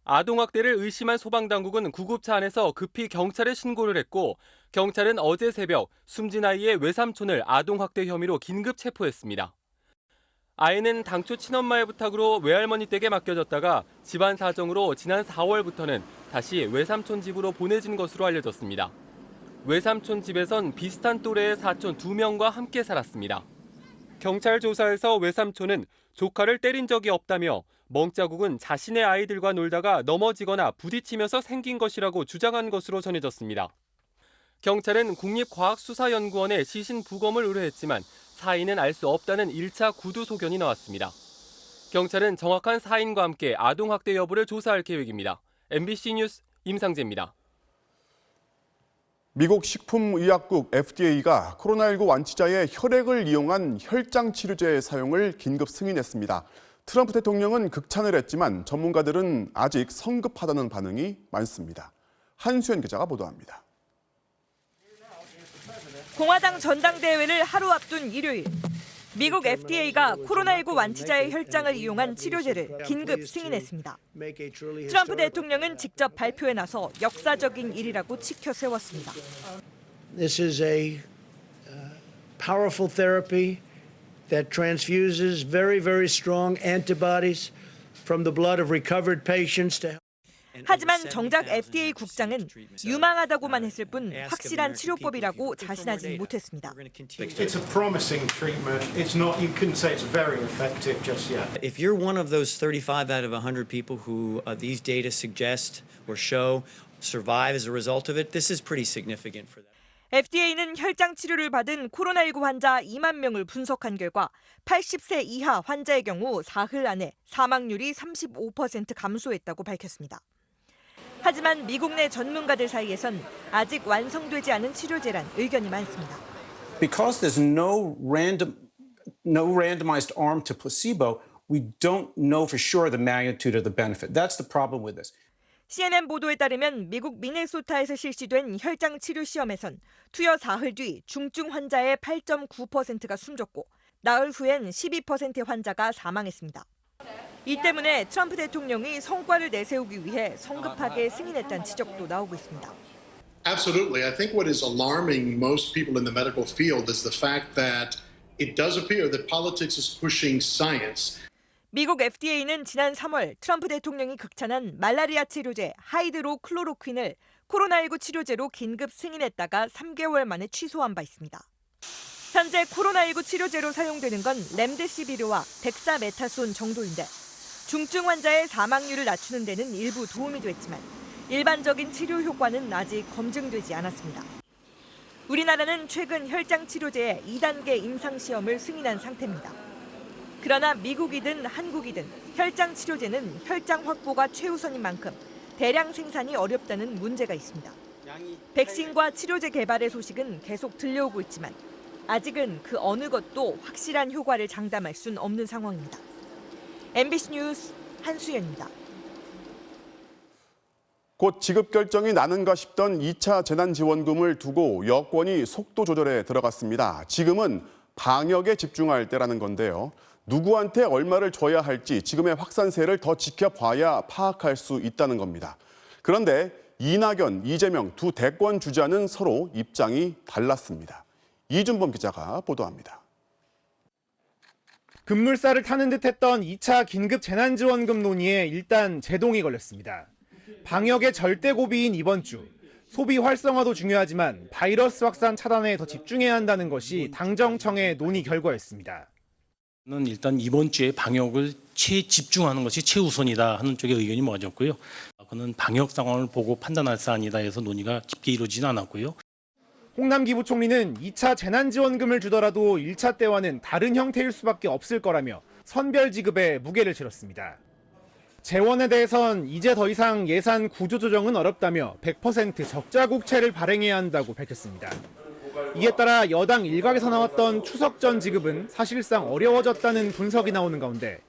아동학대를 의심한 소방당국은 구급차 안에서 급히 경찰에 신고를 했고 경찰은 어제 새벽 숨진 아이의 외삼촌을 아동학대 혐의로 긴급 체포했습니다. 아이는 당초 친엄마의 부탁으로 외할머니 댁에 맡겨졌다가 집안 사정으로 지난 4월부터는 다시 외삼촌 집으로 보내진 것으로 알려졌습니다. 외삼촌 집에선 비슷한 또래의 사촌 2명과 함께 살았습니다. 경찰 조사에서 외삼촌은 조카를 때린 적이 없다며 멍자국은 자신의 아이들과 놀다가 넘어지거나 부딪히면서 생긴 것이라고 주장한 것으로 전해졌습니다. 경찰은 국립과학수사연구원에 시신 부검을 의뢰했지만 사인은 알 수 없다는 1차 구두 소견이 나왔습니다. 경찰은 정확한 사인과 함께 아동학대 여부를 조사할 계획입니다. MBC 뉴스 임상재입니다. 미국 식품의약국 FDA가 코로나19 완치자의 혈액을 이용한 혈장 치료제 사용을 긴급 승인했습니다. 트럼프 대통령은 극찬을 했지만 전문가들은 아직 성급하다는 반응이 많습니다. 한수연 기자가 보도합니다. 공화당 전당대회를 하루 앞둔 일요일, 미국 FDA가 코로나19 완치자의 혈장을 이용한 치료제를 긴급 승인했습니다. 트럼프 대통령은 직접 발표에 나서 역사적인 일이라고 치켜 세웠습니다. This is a powerful therapy that transfuses very, very strong antibodies from the blood of recovered patients to 하지만 정작 FDA 국장은 유망하다고만 했을 뿐 확실한 치료법이라고 자신하지 못했습니다. It's a promising treatment. It's not. You couldn't say it's very effective just yet. If you're one of those 35 out of 100 people who these data suggest or show survive as a result of it, this is pretty significant for that. FDA는 혈장 치료를 받은 코로나19 환자 2만 명을 분석한 결과 80세 이하 환자의 경우 사흘 안에 사망률이 35% 감소했다고 밝혔습니다. 하지만 미국 내 전문가들 사이에선 아직 완성되지 않은 치료제란 의견이 많습니다. Because there's no randomized arm to placebo, we don't know for sure the magnitude of the benefit. That's the problem with this. CNN 보도에 따르면 미국 미네소타에서 실시된 혈장 치료 시험에선 투여 사흘 뒤 중증 환자의 8.9%가 숨졌고 나흘 후엔 12%의 환자가 사망했습니다. 이 때문에 트럼프 대통령이 성과를 내세우기 위해 성급하게 승인했다는 지적도 나오고 있습니다. Absolutely. I think what is alarming most people in the medical field is the fact that it does appear that politics is pushing science. 미국 FDA는 지난 3월 트럼프 대통령이 극찬한 말라리아 치료제 하이드로클로로퀸을 코로나19 치료제로 긴급 승인했다가 3개월 만에 취소한 바 있습니다. 현재 코로나19 치료제로 사용되는 건 렘데시비르와 덱사메타손 정도인데 중증 환자의 사망률을 낮추는 데는 일부 도움이 됐지만 일반적인 치료 효과는 아직 검증되지 않았습니다. 우리나라는 최근 혈장 치료제의 2단계 임상시험을 승인한 상태입니다. 그러나 미국이든 한국이든 혈장 치료제는 혈장 확보가 최우선인 만큼 대량 생산이 어렵다는 문제가 있습니다. 백신과 치료제 개발의 소식은 계속 들려오고 있지만 아직은 그 어느 것도 확실한 효과를 장담할 순 없는 상황입니다. MBC 뉴스 한수연입니다. 곧 지급 결정이 나는가 싶던 2차 재난지원금을 두고 여권이 속도 조절에 들어갔습니다. 지금은 방역에 집중할 때라는 건데요. 누구한테 얼마를 줘야 할지 지금의 확산세를 더 지켜봐야 파악할 수 있다는 겁니다. 그런데 이낙연, 이재명 두 대권 주자는 서로 입장이 달랐습니다. 이준범 기자가 보도합니다. 급물살을 타는 듯했던 2차 긴급 재난지원금 논의에 일단 제동이 걸렸습니다. 방역의 절대 고비인 이번 주, 소비 활성화도 중요하지만 바이러스 확산 차단에 더 집중해야 한다는 것이 당정청의 논의 결과였습니다. 는 일단 이번 주에 방역을 집중하는 것이 최우선이다 하는 쪽의 의견이 모아졌고요. 그는 방역 상황을 보고 판단할 사안이다 해서 논의가 깊게 이루어지는 않았고요. 홍남기 부총리는 2차 재난지원금을 주더라도 1차 때와는 다른 형태일 수밖에 없을 거라며 선별 지급에 무게를 실었습니다. 재원에 대해선 이제 더 이상 예산 구조조정은 어렵다며 100% 적자 국채를 발행해야 한다고 밝혔습니다. 이에 따라 여당 일각에서 나왔던 추석 전 지급은 사실상 어려워졌다는 분석이 나오는 가운데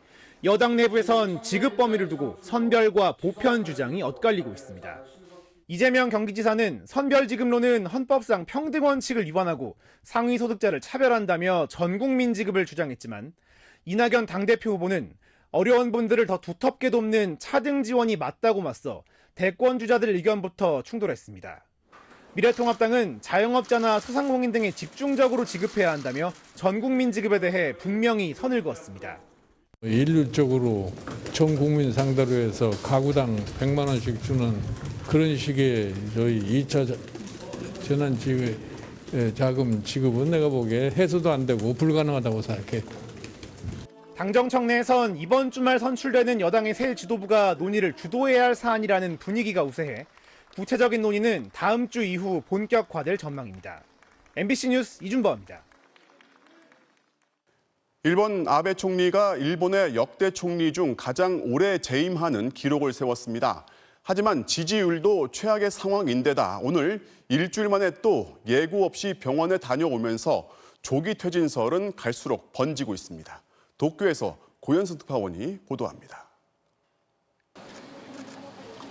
여당 내부에선 지급 범위를 두고 선별과 보편 주장이 엇갈리고 있습니다. 이재명 경기지사는 선별지급론은 헌법상 평등 원칙을 위반하고 상위 소득자를 차별한다며 전국민 지급을 주장했지만 이낙연 당대표 후보는 어려운 분들을 더 두텁게 돕는 차등 지원이 맞다고 맞서 대권 주자들 의견부터 충돌했습니다. 미래통합당은 자영업자나 소상공인 등에 집중적으로 지급해야 한다며 전국민 지급에 대해 분명히 선을 그었습니다. 일률적으로 전 국민 상대로 해서 가구당 100만 원씩 주는 그런 식의 저희 2차 재난자금 지급은 내가 보기에 해소도 안 되고 불가능하다고 생각해. 당정청 내에선 이번 주말 선출되는 여당의 새 지도부가 논의를 주도해야 할 사안이라는 분위기가 우세해 구체적인 논의는 다음 주 이후 본격화될 전망입니다. MBC 뉴스 이준범입니다. 일본 아베 총리가 일본의 역대 총리 중 가장 오래 재임하는 기록을 세웠습니다. 하지만 지지율도 최악의 상황인데다 오늘 일주일 만에 또 예고 없이 병원에 다녀오면서 조기 퇴진설은 갈수록 번지고 있습니다. 도쿄에서 고현승 특파원이 보도합니다.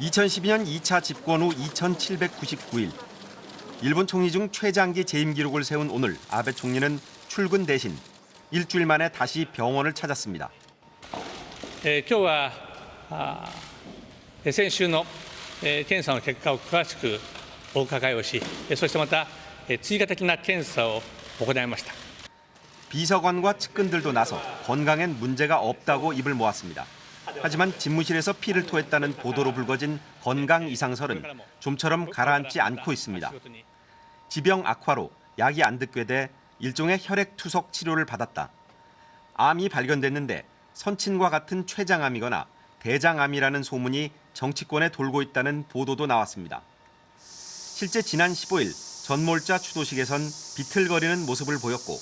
2012년 2차 집권 후 2799일. 일본 총리 중 최장기 재임 기록을 세운 오늘 아베 총리는 출근 대신 일주일 만에 다시 병원을 찾았습니다. 今日は先週の検査の結果を詳しくお伺いをし、そしてまた追加的な検査を行いました。 비서관과 측근들도 나서 건강엔 문제가 없다고 입을 모았습니다. 하지만 집무실에서 피를 토했다는 보도로 불거진 건강 이상설은 좀처럼 가라앉지 않고 있습니다. 지병 악화로 약이 안 듣게 돼 일종의 혈액 투석 치료를 받았다. 암이 발견됐는데 선친과 같은 췌장암이거나 대장암이라는 소문이 정치권에 돌고 있다는 보도도 나왔습니다. 실제 지난 15일 전몰자 추도식에선 비틀거리는 모습을 보였고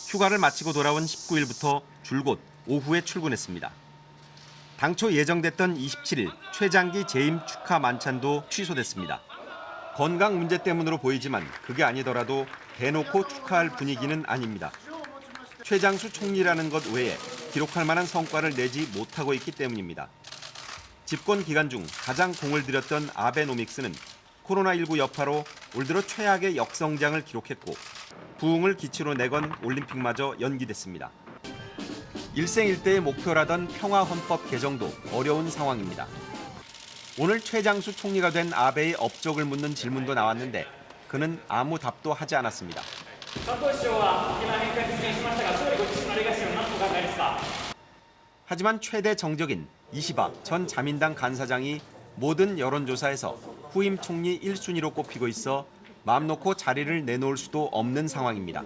휴가를 마치고 돌아온 19일부터 줄곧 오후에 출근했습니다. 당초 예정됐던 27일 최장기 재임 축하 만찬도 취소됐습니다. 건강 문제 때문으로 보이지만 그게 아니더라도 대놓고 축하할 분위기는 아닙니다. 최장수 총리라는 것 외에 기록할 만한 성과를 내지 못하고 있기 때문입니다. 집권 기간 중 가장 공을 들였던 아베노믹스는 코로나19 여파로 올 들어 최악의 역성장을 기록했고 부흥을 기치로 내건 올림픽마저 연기됐습니다. 일생일대의 목표라던 평화헌법 개정도 어려운 상황입니다. 오늘 최장수 총리가 된 아베의 업적을 묻는 질문도 나왔는데 그는 아무 답도 하지 않았습니다. 하지만 최대 정적인 이시바 전 자민당 간사장이 모든 여론조사에서 후임 총리 1순위로 꼽히고 있어 마음 놓고 자리를 내놓을 수도 없는 상황입니다.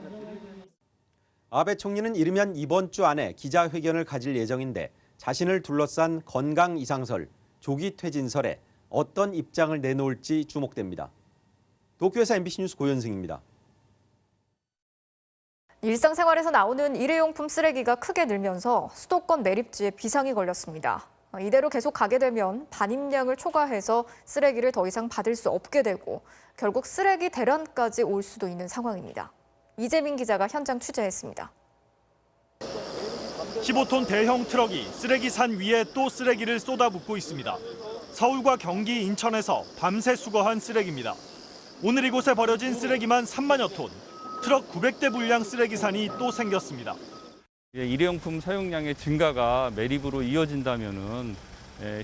아베 총리는 이르면 이번 주 안에 기자회견을 가질 예정인데 자신을 둘러싼 건강 이상설, 조기 퇴진설에 어떤 입장을 내놓을지 주목됩니다. 도쿄에서 MBC 뉴스 고현승입니다. 일상생활에서 나오는 일회용품 쓰레기가 크게 늘면서 수도권 매립지에 비상이 걸렸습니다. 이대로 계속 가게 되면 반입량을 초과해서 쓰레기를 더 이상 받을 수 없게 되고 결국 쓰레기 대란까지 올 수도 있는 상황입니다. 이재민 기자가 현장 취재했습니다. 15톤 대형 트럭이 쓰레기 산 위에 또 쓰레기를 쏟아붓고 있습니다. 서울과 경기, 인천에서 밤새 수거한 쓰레기입니다. 오늘 이곳에 버려진 쓰레기만 3만여 톤, 트럭 900대 분량 쓰레기산이 또 생겼습니다. 일회용품 사용량의 증가가 매립으로 이어진다면은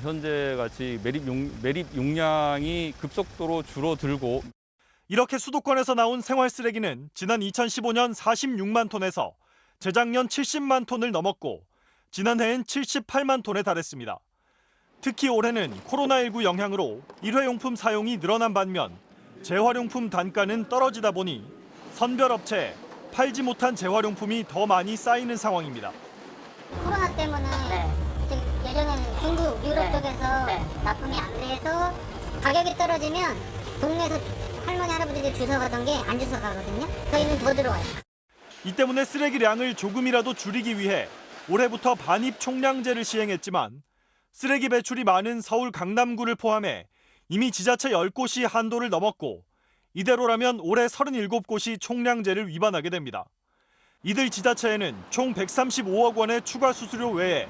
현재 같이 매립 용량이 급속도로 줄어들고 이렇게 수도권에서 나온 생활 쓰레기는 지난 2015년 46만 톤에서 재작년 70만 톤을 넘었고 지난해엔 78만 톤에 달했습니다. 특히 올해는 코로나19 영향으로 일회용품 사용이 늘어난 반면 재활용품 단가는 떨어지다 보니 선별업체에 팔지 못한 재활용품이 더 많이 쌓이는 상황입니다. 코로나 때문에 예전에는 중국, 유럽 쪽에서 납품이 안 돼서 가격이 떨어지면 동네에서 할머니, 할아버지들 주워 가던 게 안 주워 가거든요. 저희는 더 들어와요. 이 때문에 쓰레기량을 조금이라도 줄이기 위해 올해부터 반입 총량제를 시행했지만 쓰레기 배출이 많은 서울 강남구를 포함해 이미 지자체 10곳이 한도를 넘었고 이대로라면 올해 37곳이 총량제를 위반하게 됩니다. 이들 지자체에는 총 135억 원의 추가 수수료 외에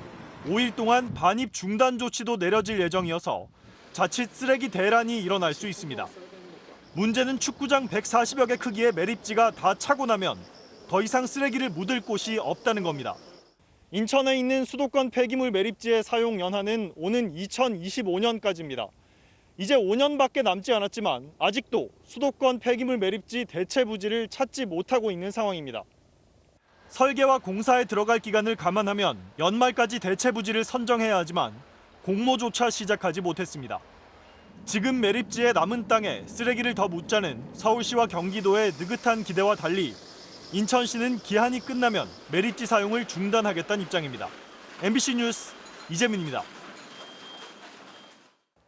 5일 동안 반입 중단 조치도 내려질 예정이어서 자칫 쓰레기 대란이 일어날 수 있습니다. 문제는 축구장 140여 개 크기의 매립지가 다 차고 나면 더 이상 쓰레기를 묻을 곳이 없다는 겁니다. 인천에 있는 수도권 폐기물 매립지의 사용 연한은 오는 2025년까지입니다. 이제 5년밖에 남지 않았지만 아직도 수도권 폐기물 매립지 대체 부지를 찾지 못하고 있는 상황입니다. 설계와 공사에 들어갈 기간을 감안하면 연말까지 대체 부지를 선정해야 하지만 공모조차 시작하지 못했습니다. 지금 매립지의 남은 땅에 쓰레기를 더 묻자는 서울시와 경기도의 느긋한 기대와 달리 인천시는 기한이 끝나면 매립지 사용을 중단하겠다는 입장입니다. MBC 뉴스 이재민입니다.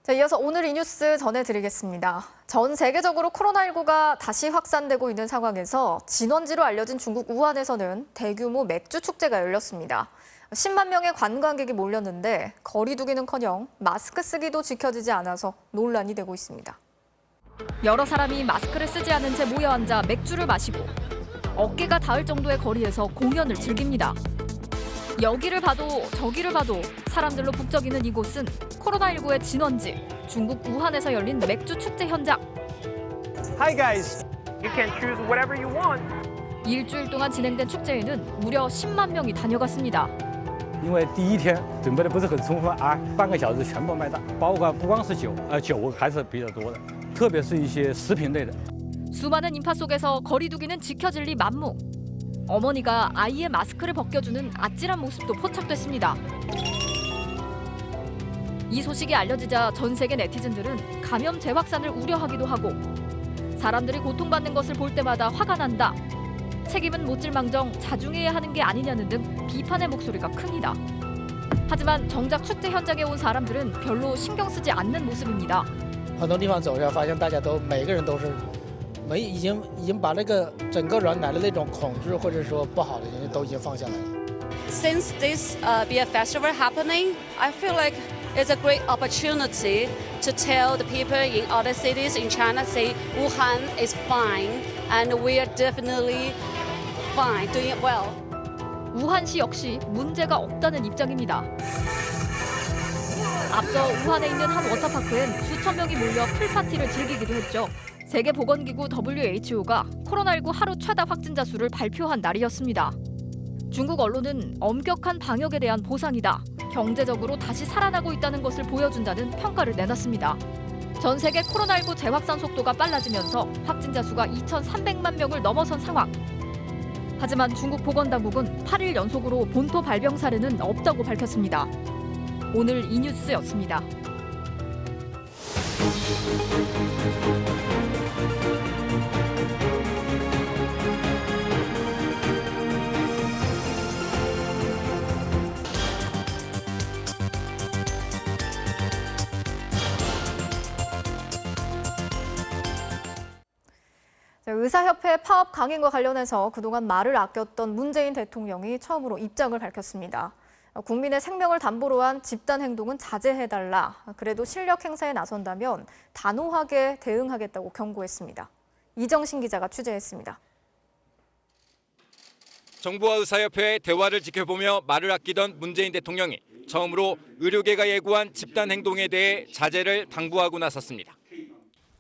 자, 이어서 오늘 이 뉴스 전해드리겠습니다. 전 세계적으로 코로나19가 다시 확산되고 있는 상황에서 진원지로 알려진 중국 우한에서는 대규모 맥주 축제가 열렸습니다. 10만 명의 관광객이 몰렸는데 거리 두기는커녕 마스크 쓰기도 지켜지지 않아서 논란이 되고 있습니다. 여러 사람이 마스크를 쓰지 않은 채 모여 앉아 맥주를 마시고 어깨가 닿을 정도의 거리에서 공연을 즐깁니다. 여기를 봐도 저기를 봐도 사람들로 북적이는 이곳은 코로나19의 진원지, 중국 우한에서 열린 맥주 축제 현장. Hi guys, you can choose whatever you want. 일주일 동안 진행된 축제에는 무려 10만 명이 다녀갔습니다. 因为第一天准备的不是很充分啊，半个小时全部卖单，包括不光是酒，酒还是比较多的，特别是一些食品类的。 수많은 인파 속에서 거리 두기는 지켜질 리 만무. 어머니가 아이의 마스크를 벗겨주는 아찔한 모습도 포착됐습니다. 이 소식이 알려지자 전 세계 네티즌들은 감염 재확산을 우려하기도 하고 사람들이 고통받는 것을 볼 때마다 화가 난다. 책임은 묻을망정 자중해야 하는 게 아니냐는 등 비판의 목소리가 큽니다. 하지만 정작 축제 현장에 온 사람들은 별로 신경 쓰지 않는 모습입니다. 很多地方走一下，发现大家都每个人都是已经把那个整个人来的那种恐惧或者说不好的人都已经放下来了。 Since this be a festival happening, I feel like it's a great opportunity to tell the people in other cities in China, say Wuhan is fine and we are definitely fine, doing it well. 우한시 역시 문제가 없다는 입장입니다. 앞서 우한에 있는 한 워터파크엔 수천 명이 몰려 풀파티를 즐기기도 했죠. 세계보건기구 WHO가 코로나19 하루 최다 확진자 수를 발표한 날이었습니다. 중국 언론은 엄격한 방역에 대한 보상이다. 경제적으로 다시 살아나고 있다는 것을 보여준다는 평가를 내놨습니다. 전 세계 코로나19 재확산 속도가 빨라지면서 확진자 수가 2,300만 명을 넘어선 상황. 하지만 중국 보건당국은 8일 연속으로 본토 발병 사례는 없다고 밝혔습니다. 오늘 이 뉴스였습니다. 의사협회 파업 강행과 관련해서 그동안 말을 아꼈던 문재인 대통령이 처음으로 입장을 밝혔습니다. 국민의 생명을 담보로 한 집단 행동은 자제해달라. 그래도 실력 행사에 나선다면 단호하게 대응하겠다고 경고했습니다. 이정신 기자가 취재했습니다. 정부와 의사협회의 대화를 지켜보며 말을 아끼던 문재인 대통령이 처음으로 의료계가 예고한 집단 행동에 대해 자제를 당부하고 나섰습니다.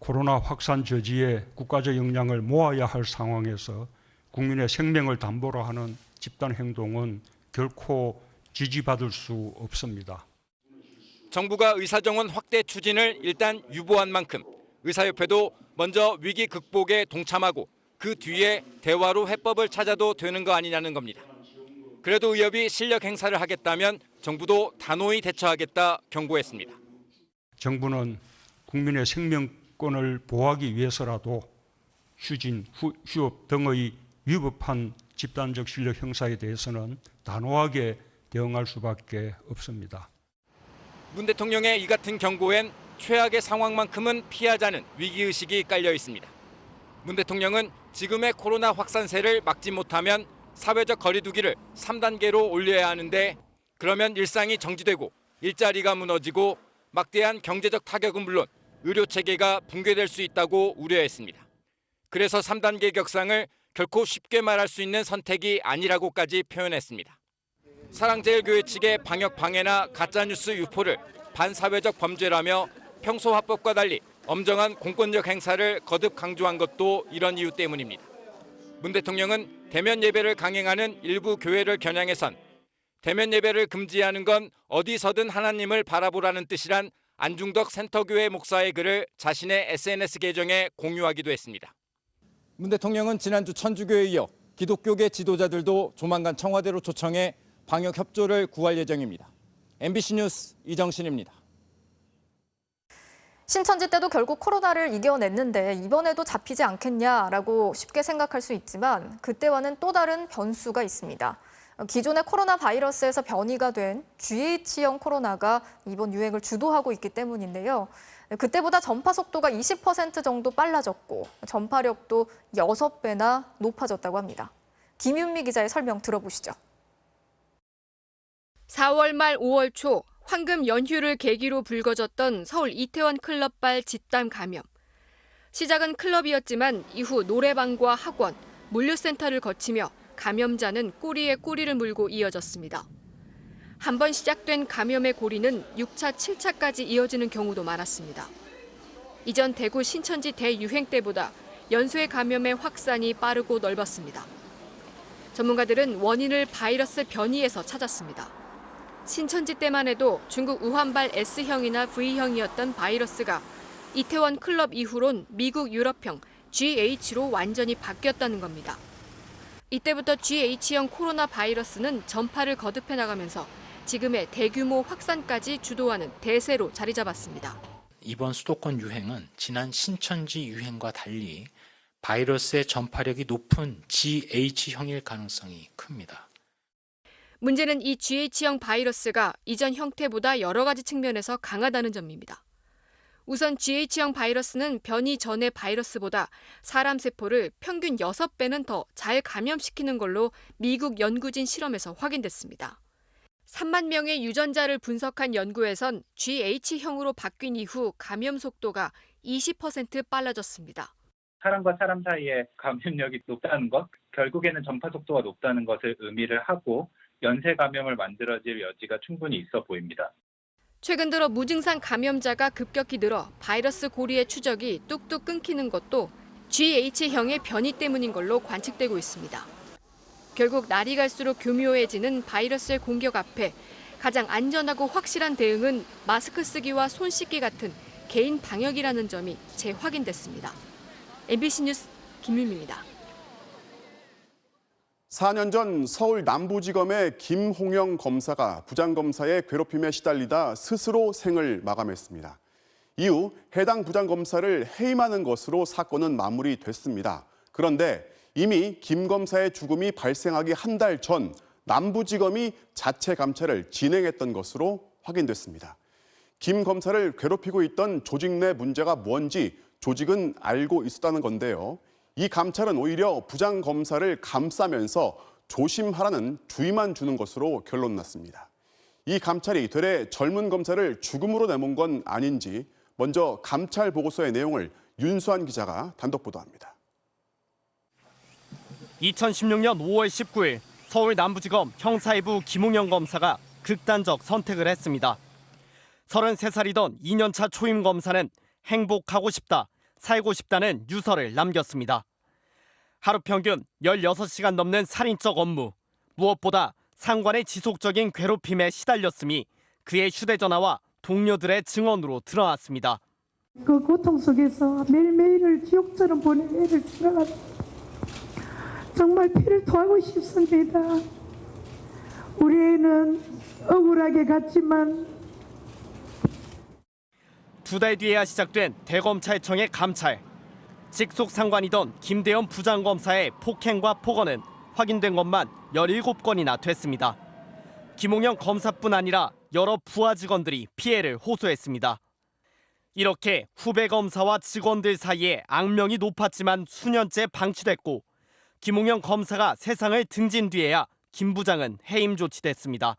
코로나 확산 저지에 국가적 역량을 모아야 할 상황에서 국민의 생명을 담보로 하는 집단 행동은 결코 지지받을 수 없습니다. 정부가 의사정원 확대 추진을 일단 유보한 만큼 의사협회도 먼저 위기 극복에 동참하고 그 뒤에 대화로 해법을 찾아도 되는 거 아니냐는 겁니다. 그래도 의협이 실력 행사를 하겠다면 정부도 단호히 대처하겠다 경고했습니다. 정부는 국민의 생명권을 보호하기 위해서라도 휴진, 휴업 등의 위법한 집단적 실력 행사에 대해서는 단호하게 대응할 수밖에 없습니다. 문 대통령의 이 같은 경고엔 최악의 상황만큼은 피하자는 위기의식이 깔려 있습니다. 문 대통령은 지금의 코로나 확산세를 막지 못하면 사회적 거리두기를 3단계로 올려야 하는데 그러면 일상이 정지되고 일자리가 무너지고 막대한 경제적 타격은 물론 의료체계가 붕괴될 수 있다고 우려했습니다. 그래서 3단계 격상을 결코 쉽게 말할 수 있는 선택이 아니라고까지 표현했습니다. 사랑제일교회 측의 방역 방해나 가짜뉴스 유포를 반사회적 범죄라며 평소 화법과 달리 엄정한 공권력 행사를 거듭 강조한 것도 이런 이유 때문입니다. 문 대통령은 대면 예배를 강행하는 일부 교회를 겨냥해선 대면 예배를 금지하는 건 어디서든 하나님을 바라보라는 뜻이란 안중덕 센터교회 목사의 글을 자신의 SNS 계정에 공유하기도 했습니다. 문 대통령은 지난주 천주교에 이어 기독교계 지도자들도 조만간 청와대로 초청해 방역 협조를 구할 예정입니다. MBC 뉴스 이정신입니다. 신천지 때도 결국 코로나를 이겨냈는데 이번에도 잡히지 않겠냐라고 쉽게 생각할 수 있지만 그때와는 또 다른 변수가 있습니다. 기존의 코로나 바이러스에서 변이가 된 GH형 코로나가 이번 유행을 주도하고 있기 때문인데요. 그때보다 전파 속도가 20% 정도 빨라졌고 전파력도 6배나 높아졌다고 합니다. 김윤미 기자의 설명 들어보시죠. 4월 말 5월 초 황금 연휴를 계기로 불거졌던 서울 이태원 클럽발 집단 감염. 시작은 클럽이었지만 이후 노래방과 학원, 물류센터를 거치며 감염자는 꼬리에 꼬리를 물고 이어졌습니다. 한 번 시작된 감염의 고리는 6차, 7차까지 이어지는 경우도 많았습니다. 이전 대구 신천지 대유행 때보다 연쇄 감염의 확산이 빠르고 넓었습니다. 전문가들은 원인을 바이러스 변이에서 찾았습니다. 신천지 때만 해도 중국 우한발 S형이나 V형이었던 바이러스가 이태원 클럽 이후론 미국 유럽형 GH로 완전히 바뀌었다는 겁니다. 이때부터 GH형 코로나 바이러스는 전파를 거듭해 나가면서 지금의 대규모 확산까지 주도하는 대세로 자리 잡았습니다. 이번 수도권 유행은 지난 신천지 유행과 달리 바이러스의 전파력이 높은 GH형일 가능성이 큽니다. 문제는 이 GH형 바이러스가 이전 형태보다 여러 가지 측면에서 강하다는 점입니다. 우선 GH형 바이러스는 변이 전의 바이러스보다 사람 세포를 평균 6배는 더 잘 감염시키는 걸로 미국 연구진 실험에서 확인됐습니다. 3만 명의 유전자를 분석한 연구에선 GH형으로 바뀐 이후 감염 속도가 20% 빨라졌습니다. 사람과 사람 사이의 감염력이 높다는 것, 결국에는 전파 속도가 높다는 것을 의미를 하고 연쇄 감염을 만들어질 여지가 충분히 있어 보입니다. 최근 들어 무증상 감염자가 급격히 늘어 바이러스 고리의 추적이 뚝뚝 끊기는 것도 GH형의 변이 때문인 걸로 관측되고 있습니다. 결국 날이 갈수록 교묘해지는 바이러스의 공격 앞에 가장 안전하고 확실한 대응은 마스크 쓰기와 손 씻기 같은 개인 방역이라는 점이 재확인됐습니다. MBC 뉴스 김윤미입니다. 4년 전 서울 남부지검의 김홍영 검사가 부장검사의 괴롭힘에 시달리다 스스로 생을 마감했습니다. 이후 해당 부장검사를 해임하는 것으로 사건은 마무리됐습니다. 그런데 이미 김 검사의 죽음이 발생하기 한 달 전 남부지검이 자체 감찰을 진행했던 것으로 확인됐습니다. 김 검사를 괴롭히고 있던 조직 내 문제가 뭔지 조직은 알고 있었다는 건데요. 이 감찰은 오히려 부장검사를 감싸면서 조심하라는 주의만 주는 것으로 결론났습니다. 이 감찰이 되레 젊은 검사를 죽음으로 내몬 건 아닌지 먼저 감찰 보고서의 내용을 윤수환 기자가 단독 보도합니다. 2016년 5월 19일 서울 남부지검 형사이부 김홍영 검사가 극단적 선택을 했습니다. 33살이던 2년차 초임 검사는 행복하고 싶다, 살고 싶다는 유서를 남겼습니다. 하루 평균 16시간 넘는 살인적 업무, 무엇보다 상관의 지속적인 괴롭힘에 시달렸음이 그의 휴대전화와 동료들의 증언으로 드러났습니다. 그 고통 속에서 매일매일을 지옥처럼 보낸 애를 생각하면 정말 피를 토하고 싶습니다. 우리 애는 억울하게 갔지만 2달 뒤에야 시작된 대검찰청의 감찰. 직속 상관이던 김대현 부장검사의 폭행과 폭언은 확인된 것만 17건이나 됐습니다. 김홍영 검사뿐 아니라 여러 부하 직원들이 피해를 호소했습니다. 이렇게 후배 검사와 직원들 사이에 악명이 높았지만 수년째 방치됐고 김홍영 검사가 세상을 등진 뒤에야 김 부장은 해임 조치됐습니다.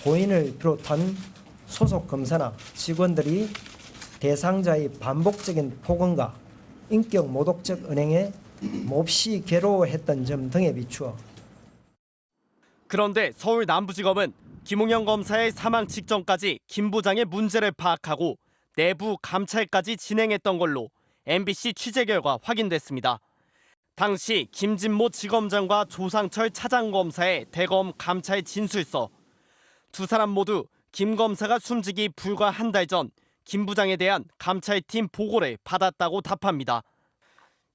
고인을 비롯한 소속 검사나 직원들이 대상자의 반복적인 폭언과 인격 모독적 은행에 몹시 괴로워했던 점 등에 비추어 그런데 서울 남부지검은 김웅영 검사의 사망 직전까지 김 부장의 문제를 파악하고 내부 감찰까지 진행했던 걸로 MBC 취재 결과 확인됐습니다. 당시 김진모 지검장과 조상철 차장검사의 대검 감찰 진술서. 두 사람 모두 김 검사가 숨지기 불과 한 달 전 김 부장에 대한 감찰팀 보고를 받았다고 답합니다.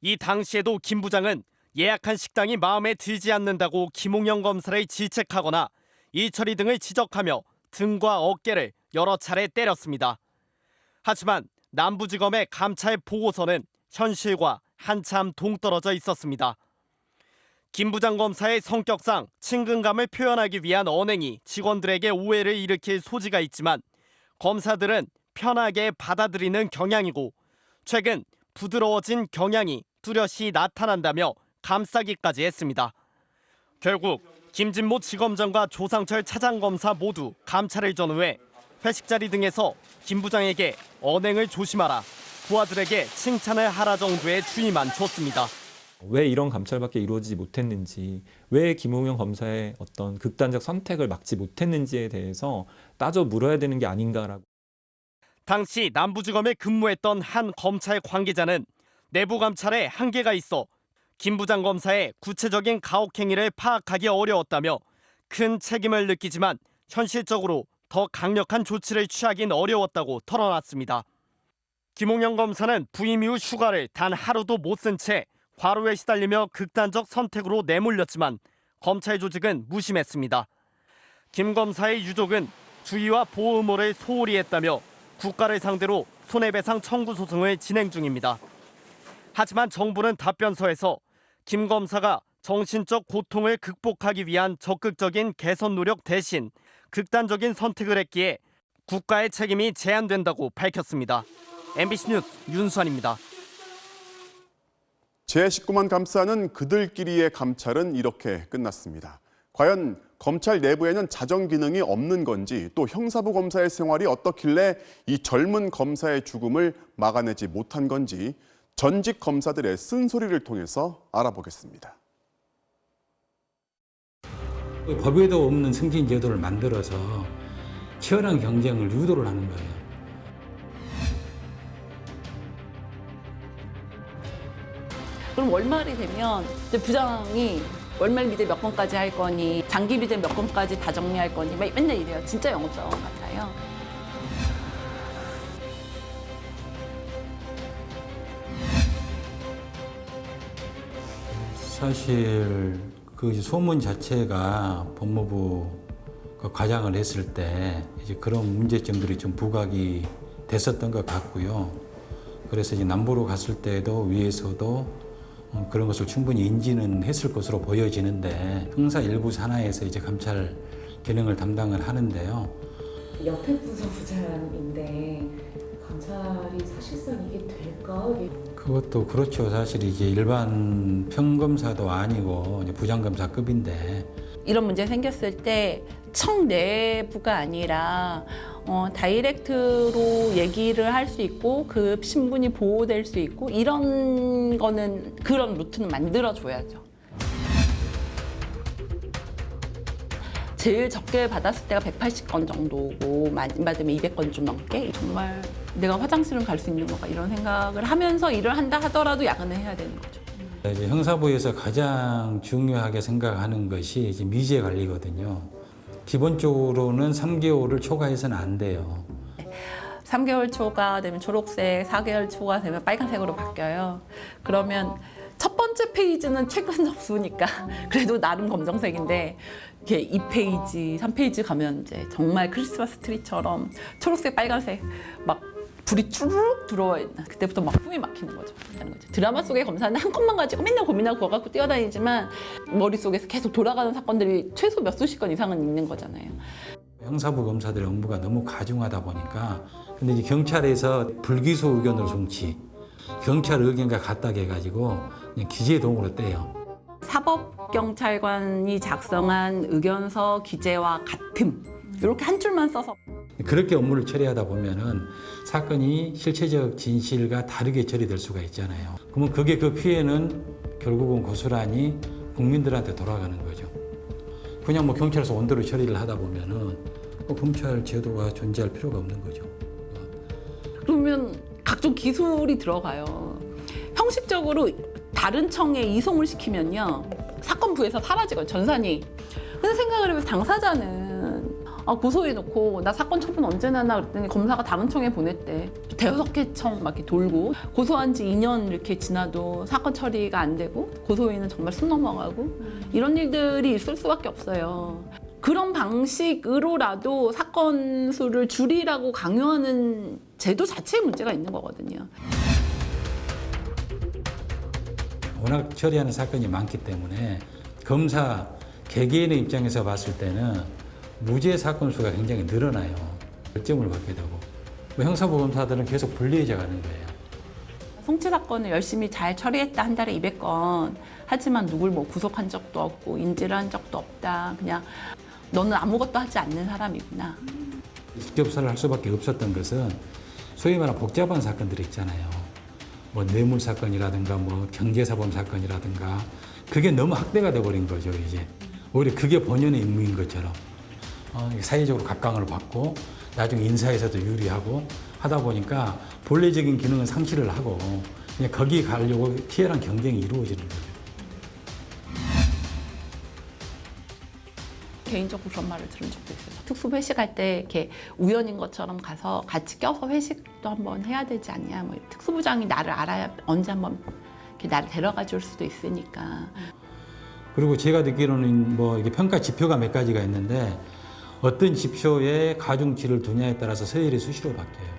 이 당시에도 김 부장은 예약한 식당이 마음에 들지 않는다고 김웅영 검사를 질책하거나 일처리 등을 지적하며 등과 어깨를 여러 차례 때렸습니다. 하지만 남부지검의 감찰 보고서는 현실과 한참 동떨어져 있었습니다. 김 부장 검사의 성격상 친근감을 표현하기 위한 언행이 직원들에게 오해를 일으킬 소지가 있지만 검사들은 편하게 받아들이는 경향이고 최근 부드러워진 경향이 뚜렷이 나타난다며 감싸기까지 했습니다. 결국 김진모 지검장과 조상철 차장검사 모두 감찰을 전후해 회식 자리 등에서 김 부장에게 언행을 조심하라, 부하들에게 칭찬을 하라 정도의 주의만 줬습니다. 왜 이런 감찰밖에 이루어지지 못했는지, 왜 김웅영 검사의 어떤 극단적 선택을 막지 못했는지에 대해서 따져 물어야 되는 게 아닌가라고. 당시 남부지검에 근무했던 한 검찰 관계자는 내부 감찰에 한계가 있어 김 부장 검사의 구체적인 가혹행위를 파악하기 어려웠다며 큰 책임을 느끼지만 현실적으로 더 강력한 조치를 취하긴 어려웠다고 털어놨습니다. 김웅영 검사는 부임 이후 휴가를 단 하루도 못 쓴 채 과로에 시달리며 극단적 선택으로 내몰렸지만 검찰 조직은 무심했습니다. 김 검사의 유족은 주의와 보호 의무를 소홀히 했다며 국가를 상대로 손해배상 청구 소송을 진행 중입니다. 하지만 정부는 답변서에서 김 검사가 정신적 고통을 극복하기 위한 적극적인 개선 노력 대신 극단적인 선택을 했기에 국가의 책임이 제한된다고 밝혔습니다. MBC 뉴스 윤수환입니다. 제19만 감싸는 그들끼리의 감찰은 이렇게 끝났습니다. 과연 검찰 내부에는 자정 기능이 없는 건지, 또 형사부 검사의 생활이 어떻길래 이 젊은 검사의 죽음을 막아내지 못한 건지 전직 검사들의 쓴소리를 통해서 알아보겠습니다. 법에도 없는 승진 제도를 만들어서 치열한 경쟁을 유도를 하는 거예요. 그럼 월말이 되면 이제 부장이 월말 비제 몇 건까지 할 거니, 장기 비제 몇 건까지 다 정리할 거니, 맨날 이래요. 진짜 영업사원 같아요. 사실 그 소문 자체가 법무부 과장을 했을 때 이제 그런 문제점들이 좀 부각이 됐었던 것 같고요. 그래서 이제 남부로 갔을 때도 위에서도 그런 것을 충분히 인지는 했을 것으로 보여지는데, 형사 일부 산하에서 이제 감찰 기능을 담당을 하는데요. 옆에 부서 부장인데 감찰이 사실상 이게 될까? 그것도 그렇죠. 사실 이게 일반 평검사도 아니고 이제 부장검사급인데, 이런 문제 생겼을 때 청 내부가 아니라 다이렉트로 얘기를 할 수 있고 그 신분이 보호될 수 있고 이런 거는, 그런 루트는 만들어줘야죠. 제일 적게 받았을 때가 180건 정도고 많이 받으면 200건 좀 넘게. 정말 내가 화장실을 갈 수 있는 건가 이런 생각을 하면서 일을 한다 하더라도 야근을 해야 되는 거죠. 이제 형사부에서 가장 중요하게 생각하는 것이 이제 미제 관리거든요. 기본적으로는 3개월을 초과해서는 안 돼요. 3개월 초가 되면 초록색, 4개월 초가 되면 빨간색으로 바뀌어요. 그러면 첫 번째 페이지는 최근 접수니까 그래도 나름 검정색인데, 이렇게 2페이지, 3페이지 가면 이제 정말 크리스마스 트리처럼 초록색, 빨간색 막 불이 쭉 들어와 있나, 그때부터 막 숨이 막히는 거죠. 드라마 속의 검사는 한 컷만 가지고 맨날 고민하고 그거 갖고 뛰어다니지만 머릿속에서 계속 돌아가는 사건들이 최소 몇 수십 건 이상은 있는 거잖아요. 형사부 검사들의 업무가 너무 과중하다 보니까, 근데 이제 경찰에서 불기소 의견으로 송치, 경찰 의견과 같다게 해가지고 그냥 기재동으로 떼요. 사법경찰관이 작성한 의견서 기재와 같음, 이렇게 한 줄만 써서. 그렇게 업무를 처리하다 보면은 사건이 실체적 진실과 다르게 처리될 수가 있잖아요. 그러면 그 피해는 결국은 고스란히 국민들한테 돌아가는 거죠. 그냥 뭐 경찰에서 원대로 처리를 하다 보면은 검찰 제도가 존재할 필요가 없는 거죠. 그러면 각종 기술이 들어가요. 형식적으로 다른 청에 이송을 시키면요. 사건부에서 사라지거든요. 전산이. 그래서 생각을 해보면 당사자는 고소해놓고 나 사건 처분 언제 나나 그랬더니 검사가 다른 청에 보냈대. 5개 청 막 이렇게 돌고 고소한 지 2년 이렇게 지나도 사건 처리가 안 되고 고소인은 정말 숨 넘어가고 이런 일들이 있을 수밖에 없어요. 그런 방식으로라도 사건 수를 줄이라고 강요하는 제도 자체에 문제가 있는 거거든요. 워낙 처리하는 사건이 많기 때문에 검사 개개인의 입장에서 봤을 때는 무죄 사건 수가 굉장히 늘어나요. 결정을 받게 되고 형사부 검사들은 계속 불리해져 가는 거예요. 송치 사건을 열심히 잘 처리했다. 한 달에 200건. 하지만 누굴 뭐 구속한 적도 없고 인지를 한 적도 없다. 그냥 너는 아무것도 하지 않는 사람이구나. 직접수사를 할 수밖에 없었던 것은 소위 말하는 복잡한 사건들이 있잖아요. 뭐 뇌물 사건이라든가 뭐 경제사범 사건이라든가 그게 너무 확대가 돼버린 거죠. 이제 오히려 그게 본연의 임무인 것처럼 사회적으로 각광을 받고 나중에 인사에서도 유리하고 하다 보니까 본래적인 기능은 상실을 하고 그냥 거기 가려고 치열한 경쟁이 이루어지는 거죠. 개인적으로 그런 말을 들은 적도 있어요. 특수부 회식할 때 이렇게 우연인 것처럼 가서 같이 껴서 회식도 한번 해야 되지 않냐. 뭐 특수부장이 나를 알아야 언제 한번 이렇게 나를 데려가 줄 수도 있으니까. 그리고 제가 듣기로는 뭐 이게 평가 지표가 몇 가지가 있는데 어떤 지표에 가중치를 두냐에 따라서 서열이 수시로 바뀌어요.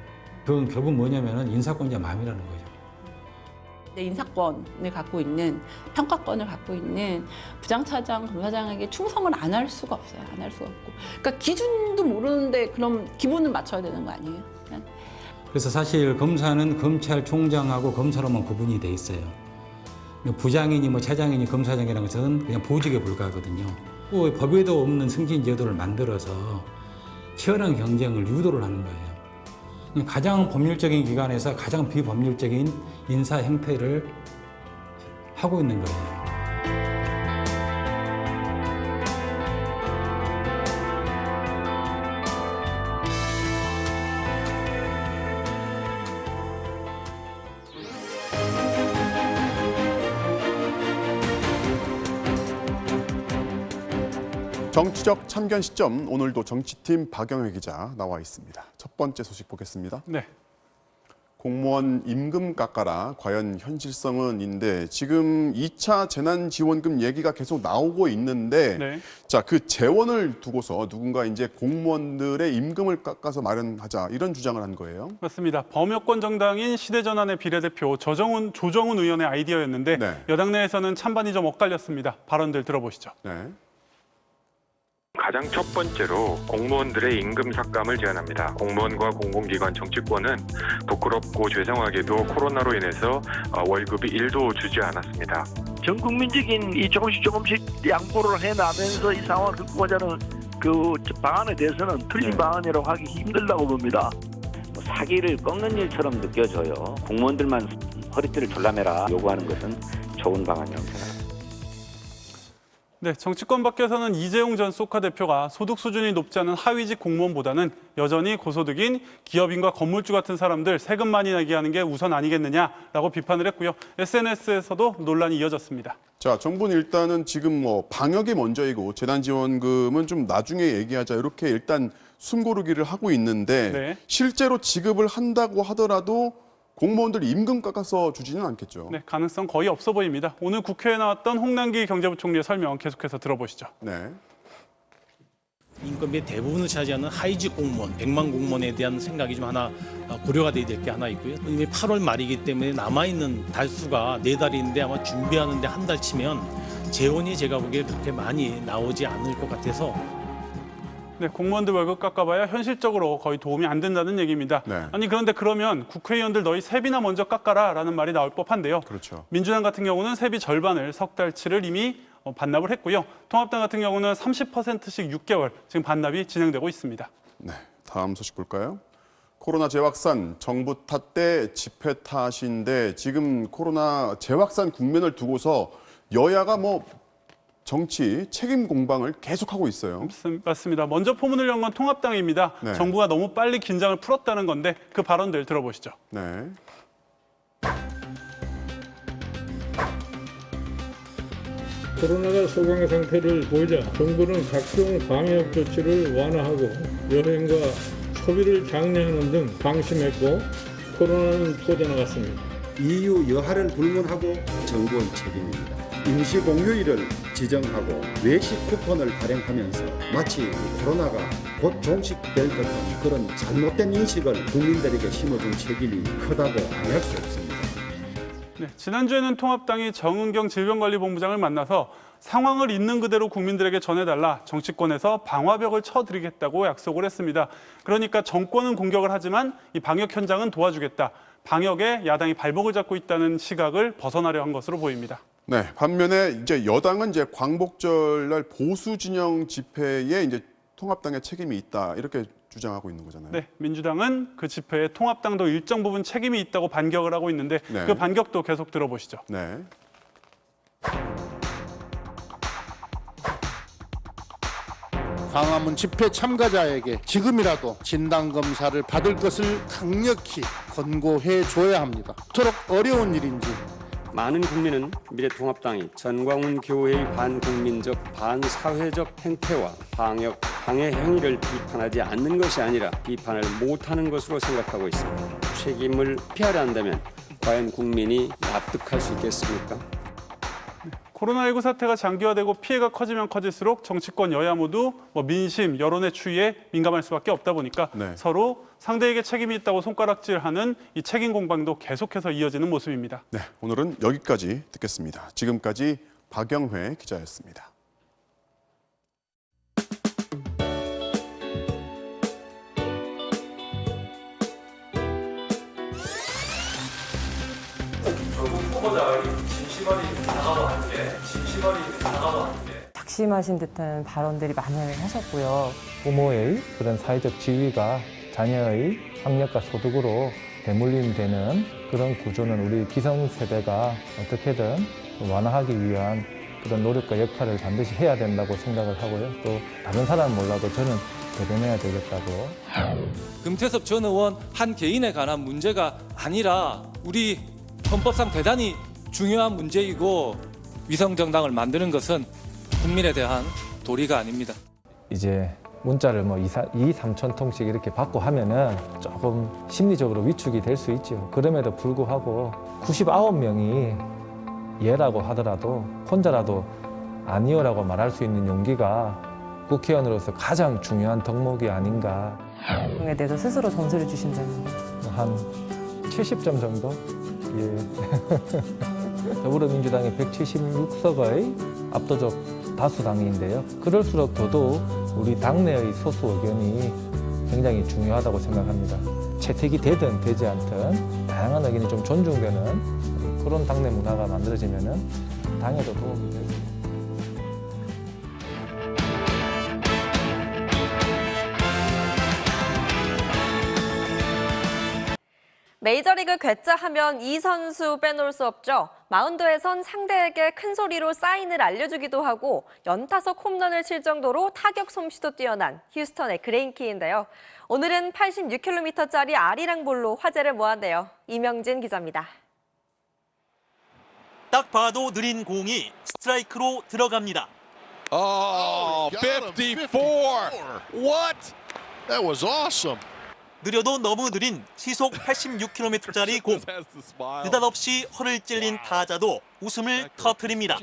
그건 결국 뭐냐면은 인사권자 마음이라는 거죠. 내 인사권을 갖고 있는 평가권을 갖고 있는 부장차장, 검사장에게 충성을 안 할 수가 없어요. 안 할 수가 없고. 그러니까 기준도 모르는데 그럼 기분을 맞춰야 되는 거 아니에요? 그냥. 그래서 사실 검사는 검찰총장하고 검사로만 구분이 돼 있어요. 부장이니 뭐 차장이니 검사장이라는 것은 그냥 보직에 불과하거든요. 법에도 없는 승진 제도를 만들어서 치열한 경쟁을 유도를 하는 거예요. 가장 법률적인 기관에서 가장 비법률적인 인사 행태를 하고 있는 거예요. 정치적 참견 시점, 오늘도 정치팀 박영회 기자 나와 있습니다. 첫 번째 소식 보겠습니다. 네. 공무원 임금 깎아라, 과연 현실성은인데 지금 2차 재난지원금 얘기가 계속 나오고 있는데 네. 자, 그 재원을 두고서 누군가 이제 공무원들의 임금을 깎아서 마련하자 이런 주장을 한 거예요. 맞습니다. 범여권 정당인 시대전환의 비례대표 조정훈 의원의 아이디어였는데 네. 여당 내에서는 찬반이 좀 엇갈렸습니다. 발언들 들어보시죠. 네. 가장 첫 번째로 공무원들의 임금 삭감을 제안합니다. 공무원과 공공기관 정치권은 부끄럽고 죄송하게도 코로나로 인해서 월급이 1도 주지 않았습니다. 전 국민적인 이 조금씩 양보를 해나가면서 이 상황을 극복하자는 그 방안에 대해서는 틀린 방안이라고 하기 힘들다고 봅니다. 사기를 꺾는 일처럼 느껴져요. 공무원들만 허리띠를 졸라매라 요구하는 것은 좋은 방안이라고 생각합니다. 네, 정치권 밖에서는 이재용 전 소카 대표가 소득 수준이 높지 않은 하위직 공무원보다는 여전히 고소득인 기업인과 건물주 같은 사람들 세금 많이 내게 하는 게 우선 아니겠느냐라고 비판을 했고요. SNS에서도 논란이 이어졌습니다. 자, 정부는 일단은 지금 뭐 방역이 먼저이고 재난지원금은 좀 나중에 얘기하자 이렇게 일단 숨고르기를 하고 있는데 네. 실제로 지급을 한다고 하더라도 공무원들 임금 깎아서 주지는 않겠죠. 네, 가능성 거의 없어 보입니다. 오늘 국회에 나왔던 홍남기 경제부총리의 설명 계속해서 들어보시죠. 네. 인건비의 대부분을 차지하는 하위직 공무원, 100만 공무원에 대한 생각이 좀 하나 고려가 돼야 될 게 하나 있고요. 이미 8월 말이기 때문에 남아있는 달수가 4달인데 아마 준비하는데 한 달 치면 재원이 제가 보기에 그렇게 많이 나오지 않을 것 같아서 네, 공무원들 월급 깎아봐야 현실적으로 거의 도움이 안 된다는 얘기입니다. 네. 아니 그런데 그러면 국회의원들 너희 세비나 먼저 깎아라라는 말이 나올 법한데요. 그렇죠. 민주당 같은 경우는 세비 절반을 석 달치를 이미 반납을 했고요. 통합당 같은 경우는 30%씩 6개월 지금 반납이 진행되고 있습니다. 네, 다음 소식 볼까요? 코로나 재확산, 정부 탓 대 집회 탓인데 지금 코로나 재확산 국면을 두고서 여야가 뭐 정치 책임 공방을 계속하고 있어요. 맞습니다. 먼저 포문을 연 건 통합당입니다. 네. 정부가 너무 빨리 긴장을 풀었다는 건데 그 발언들 들어보시죠. 네. 코로나가 소강 상태를 보이자 정부는 각종 방역 조치를 완화하고 여행과 소비를 장려하는 등 방심했고 코로나는 터져나갔습니다. EU 여하를 불문하고 정부의 책임입니다. 임시 공휴일을 지정하고 외식 쿠폰을 발행하면서 마치 코로나가 곧 종식될 듯한 그런 잘못된 인식을 국민들에게 심어준 책임이 크다고 아니할 수 없습니다. 네, 지난주에는 통합당이 정은경 질병관리본부장을 만나서 상황을 있는 그대로 국민들에게 전해달라 정치권에서 방화벽을 쳐드리겠다고 약속을 했습니다. 그러니까 정권은 공격을 하지만 이 방역 현장은 도와주겠다. 방역에 야당이 발목을 잡고 있다는 시각을 벗어나려 한 것으로 보입니다. 네, 반면에 이제 여당은 이제 광복절날 보수 진영 집회에 이제 통합당의 책임이 있다 이렇게 주장하고 있는 거잖아요. 네, 민주당은 그 집회에 통합당도 일정 부분 책임이 있다고 반격을 하고 있는데 네. 그 반격도 계속 들어보시죠. 네. 광화문 집회 참가자에게 지금이라도 진단검사를 받을 것을 강력히 권고해 줘야 합니다. 그토록 어려운 일인지 많은 국민은 미래통합당이 전광훈 교회의 반국민적, 반사회적 행태와 방역, 방해 행위를 비판하지 않는 것이 아니라 비판을 못하는 것으로 생각하고 있습니다. 책임을 피하려 한다면 과연 국민이 납득할 수 있겠습니까? 코로나19 사태가 장기화되고 피해가 커지면 커질수록 정치권 여야 모두 민심, 여론의 추이에 민감할 수밖에 없다 보니까 네. 서로 상대에게 책임이 있다고 손가락질하는 이 책임 공방도 계속해서 이어지는 모습입니다. 네, 오늘은 여기까지 듣겠습니다. 지금까지 박영회 기자였습니다. 작심하신 듯한 발언들이 많이 하셨고요. 부모의 그런 사회적 지위가 자녀의 학력과 소득으로 대물림되는 그런 구조는 우리 기성세대가 어떻게든 완화하기 위한 그런 노력과 역할을 반드시 해야 된다고 생각을 하고요. 또 다른 사람은 몰라도 저는 대변해야 되겠다고. 금태섭 전 의원 한 개인에 관한 문제가 아니라 우리 헌법상 대단히 중요한 문제이고 위성정당을 만드는 것은 국민에 대한 도리가 아닙니다. 이제 문자를 2-3천 통씩 이렇게 받고 하면은 조금 심리적으로 위축이 될 수 있죠. 그럼에도 불구하고 99명이 예라고 하더라도 혼자라도 아니요라고 말할 수 있는 용기가 국회의원으로서 가장 중요한 덕목이 아닌가. 에 대해서 스스로 점수를 주신다면 한 70점 정도? 예. 더불어민주당이 176석의 압도적 다수당인데요. 그럴수록 더더욱 우리 당내의 소수 의견이 굉장히 중요하다고 생각합니다. 채택이 되든 되지 않든 다양한 의견이 좀 존중되는 그런 당내 문화가 만들어지면 당에도 도움이 되고. 메이저리그 괴짜하면 이 선수 빼놓을 수 없죠. 마운드에선 상대에게 큰 소리로 사인을 알려주기도 하고 연타석 홈런을 칠 정도로 타격 솜씨도 뛰어난 휴스턴의 그레인키인데요. 오늘은 86km짜리 아리랑 볼로 화제를 모았네요. 이명진 기자입니다. 딱 봐도 느린 공이 스트라이크로 들어갑니다. Oh, 54. What? That was awesome. 느려도 너무 느린 시속 86km짜리 공. 느닷없이 허를 찔린 타자도 웃음을 터뜨립니다.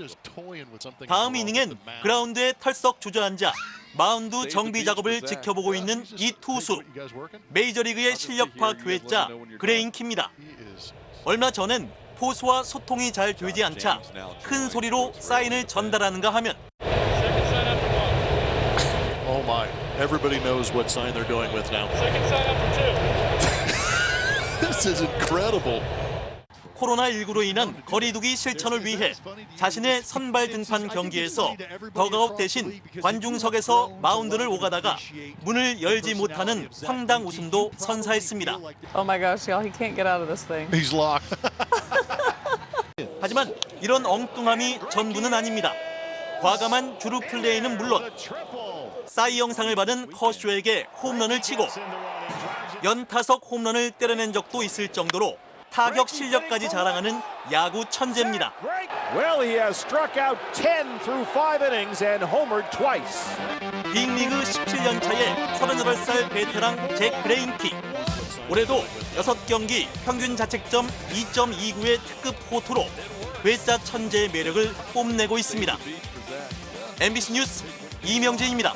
다음 이닝엔 그라운드에 털썩 주저앉아 마운드 정비 작업을 지켜보고 있는 이 투수. 메이저리그의 실력파 괴짜 그레인키입니다. 얼마 전엔 포수와 소통이 잘 되지 않자 큰 소리로 사인을 전달하는가 하면 Oh my. Everybody knows what sign they're doing with now. Second sign up for two. This is incredible. 코로나19로 인한 거리두기 실천을 위해 자신의 선발 등판 경기에서 더그아웃 대신 관중석에서 마운드를 오가다가 문을 열지 못하는 황당 웃음도 선사했습니다. Oh my gosh, y'all, he can't get out of this thing. He's locked. 하지만 이런 엉뚱함이 전부는 아닙니다. 과감한 주루 플레이는 물론 싸이 영상을 받은 커쇼에게 홈런을 치고 연타석 홈런을 때려낸 적도 있을 정도로 타격 실력까지 자랑하는 야구 천재입니다. Well, he has struck out 10 through 5 innings and homered twice. 빅리그 17년 차의 38살 베테랑 잭 그레인키. 올해도 6경기 평균 자책점 2.29의 특급 호투로 외자 천재의 매력을 뽐내고 있습니다. MBC 뉴스 이명재입니다.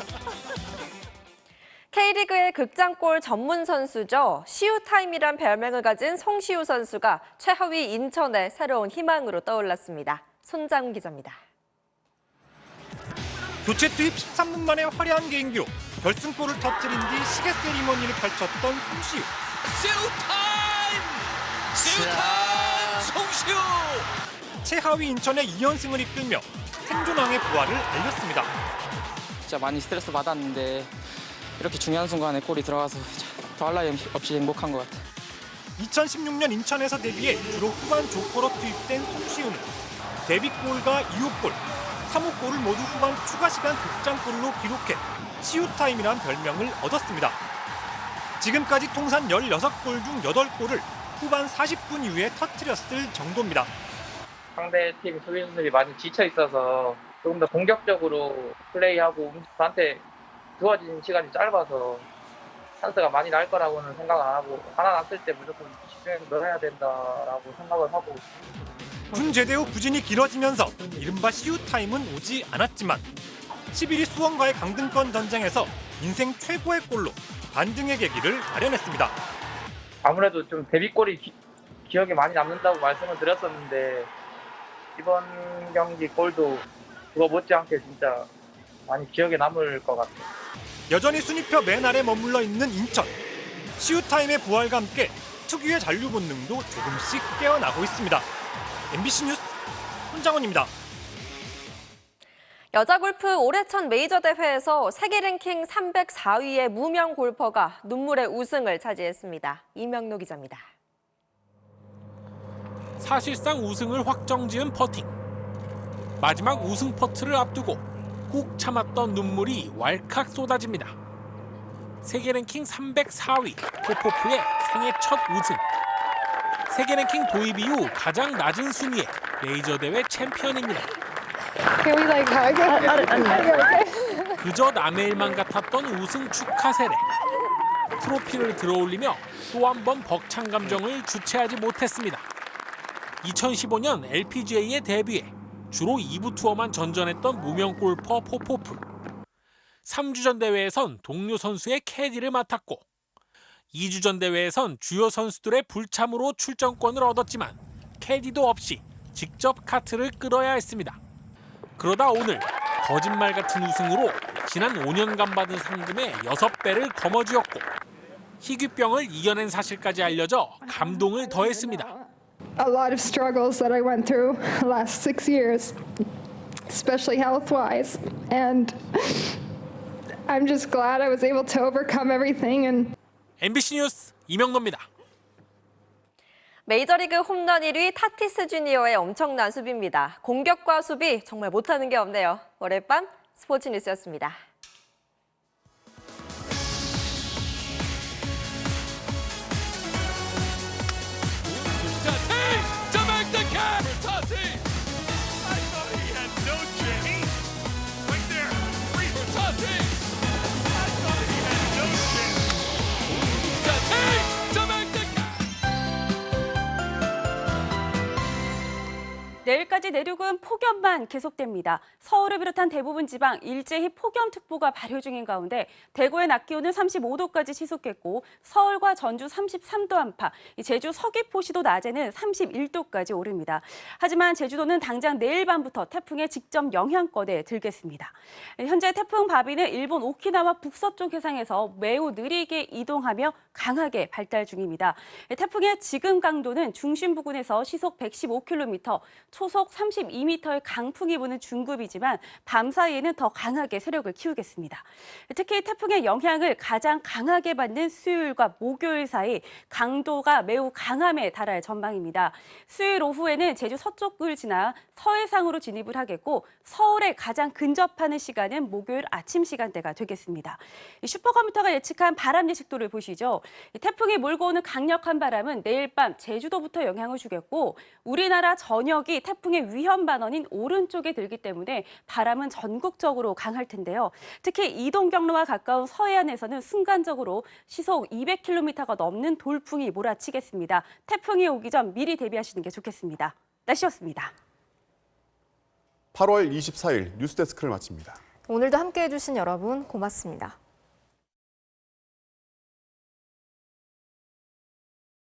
K리그의 극장골 전문 선수죠. 시우타임이란 별명을 가진 송시우 선수가 최하위 인천의 새로운 희망으로 떠올랐습니다. 손장훈 기자입니다. 교체 투입 13분 만에 화려한 개인기로 결승골을 터뜨린 뒤 시계 세리머니를 펼쳤던 송시우. 송시우! 최하위 인천의 2연승을 이끌며 생존왕의 부활을 알렸습니다. 진짜 많이 스트레스 받았는데 이렇게 중요한 순간에 골이 들어가서 더할 나위 없이 행복한 것 같아요. 2016년 인천에서 데뷔해 주로 후반 조커로 투입된 송시우는 데뷔골과 2호골, 3호골을 모두 후반 추가 시간 극장골로 기록해 시우타임이란 별명을 얻었습니다. 지금까지 통산 16골 중 8골을 후반 40분 이후에 터뜨렸을 정도입니다. 상대팀 수비수들이 많이 지쳐 있어서 조금 더 공격적으로 플레이하고 저한테 주어진 시간이 짧아서 찬스가 많이 날 거라고는 생각 안 하고 하나 났을 때 무조건 집중해서 넣어야 된다라고 생각을 하고 군 제대 후 부진이 길어지면서 이른바 시우타임은 오지 않았지만 11위 수원과의 강등권 전쟁에서 인생 최고의 골로 반등의 계기를 마련했습니다. 아무래도 좀 데뷔골이 기억에 많이 남는다고 말씀을 드렸었는데 이번 경기 골도 그거 못지않게 진짜 많이 기억에 남을 것 같아요. 여전히 순위표 맨 아래 머물러 있는 인천. 시우타임의 부활과 함께 특유의 잔류 본능도 조금씩 깨어나고 있습니다. MBC 뉴스 손장훈입니다. 여자 골프 올해 첫 메이저 대회에서 세계 랭킹 304위의 무명 골퍼가 눈물의 우승을 차지했습니다. 이명노 기자입니다. 사실상 우승을 확정지은 퍼팅. 마지막 우승 퍼트를 앞두고 꾹 참았던 눈물이 왈칵 쏟아집니다. 세계 랭킹 304위 포포프의 생애 첫 우승. 세계 랭킹 도입 이후 가장 낮은 순위의 메이저 대회 챔피언입니다. 그저 남의 일만 같았던 우승 축하 세례. 트로피를 들어올리며 또 한 번 벅찬 감정을 주체하지 못했습니다. 2015년 LPGA에 데뷔해 주로 2부 투어만 전전했던 무명 골퍼 포포프. 3주전 대회에선 동료 선수의 캐디를 맡았고 2주전 대회에선 주요 선수들의 불참으로 출전권을 얻었지만 캐디도 없이 직접 카트를 끌어야 했습니다. 그러다 오늘 거짓말 같은 우승으로 지난 5년간 받은 상금의 6배를 거머쥐었고 희귀병을 이겨낸 사실까지 알려져 감동을 더했습니다. A lot of struggles that I went through the last 6 years, especially health-wise, and I'm just glad I was able to overcome everything. And MBC 뉴스 이명노입니다. 메이저리그 홈런 1위 타티스 주니어의 엄청난 수비입니다. 공격과 수비 정말 못하는 게 없네요. 월요일 밤 스포츠 뉴스였습니다. 내일까지 내륙은 폭염만 계속됩니다. 서울을 비롯한 대부분 지방 일제히 폭염특보가 발효 중인 가운데 대구의 낮 기온은 35도까지 치솟겠고 서울과 전주 33도 안팎, 제주 서귀포시도 낮에는 31도까지 오릅니다. 하지만 제주도는 당장 내일 밤부터 태풍의 직접 영향권에 들겠습니다. 현재 태풍 바비는 일본 오키나와 북서쪽 해상에서 매우 느리게 이동하며 강하게 발달 중입니다. 태풍의 지금 강도는 중심 부근에서 시속 115km, 초속 32m의 강풍이 부는 중급이지만 밤 사이에는 더 강하게 세력을 키우겠습니다. 특히 태풍의 영향을 가장 강하게 받는 수요일과 목요일 사이 강도가 매우 강함에 달할 전망입니다. 수요일 오후에는 제주 서쪽을 지나 서해상으로 진입을 하겠고 서울에 가장 근접하는 시간은 목요일 아침 시간대가 되겠습니다. 이 슈퍼컴퓨터가 예측한 바람 예측도를 보시죠. 이 태풍이 몰고 오는 강력한 바람은 내일 밤 제주도부터 영향을 주겠고 우리나라 전역이 태풍의 위험 반원인 오른쪽에 들기 때문에 바람은 전국적으로 강할 텐데요. 특히 이동 경로와 가까운 서해안에서는 순간적으로 시속 200km가 넘는 돌풍이 몰아치겠습니다. 태풍이 오기 전 미리 대비하시는 게 좋겠습니다. 날씨였습니다. 8월 24일 뉴스데스크를 마칩니다. 오늘도 함께해 주신 여러분 고맙습니다.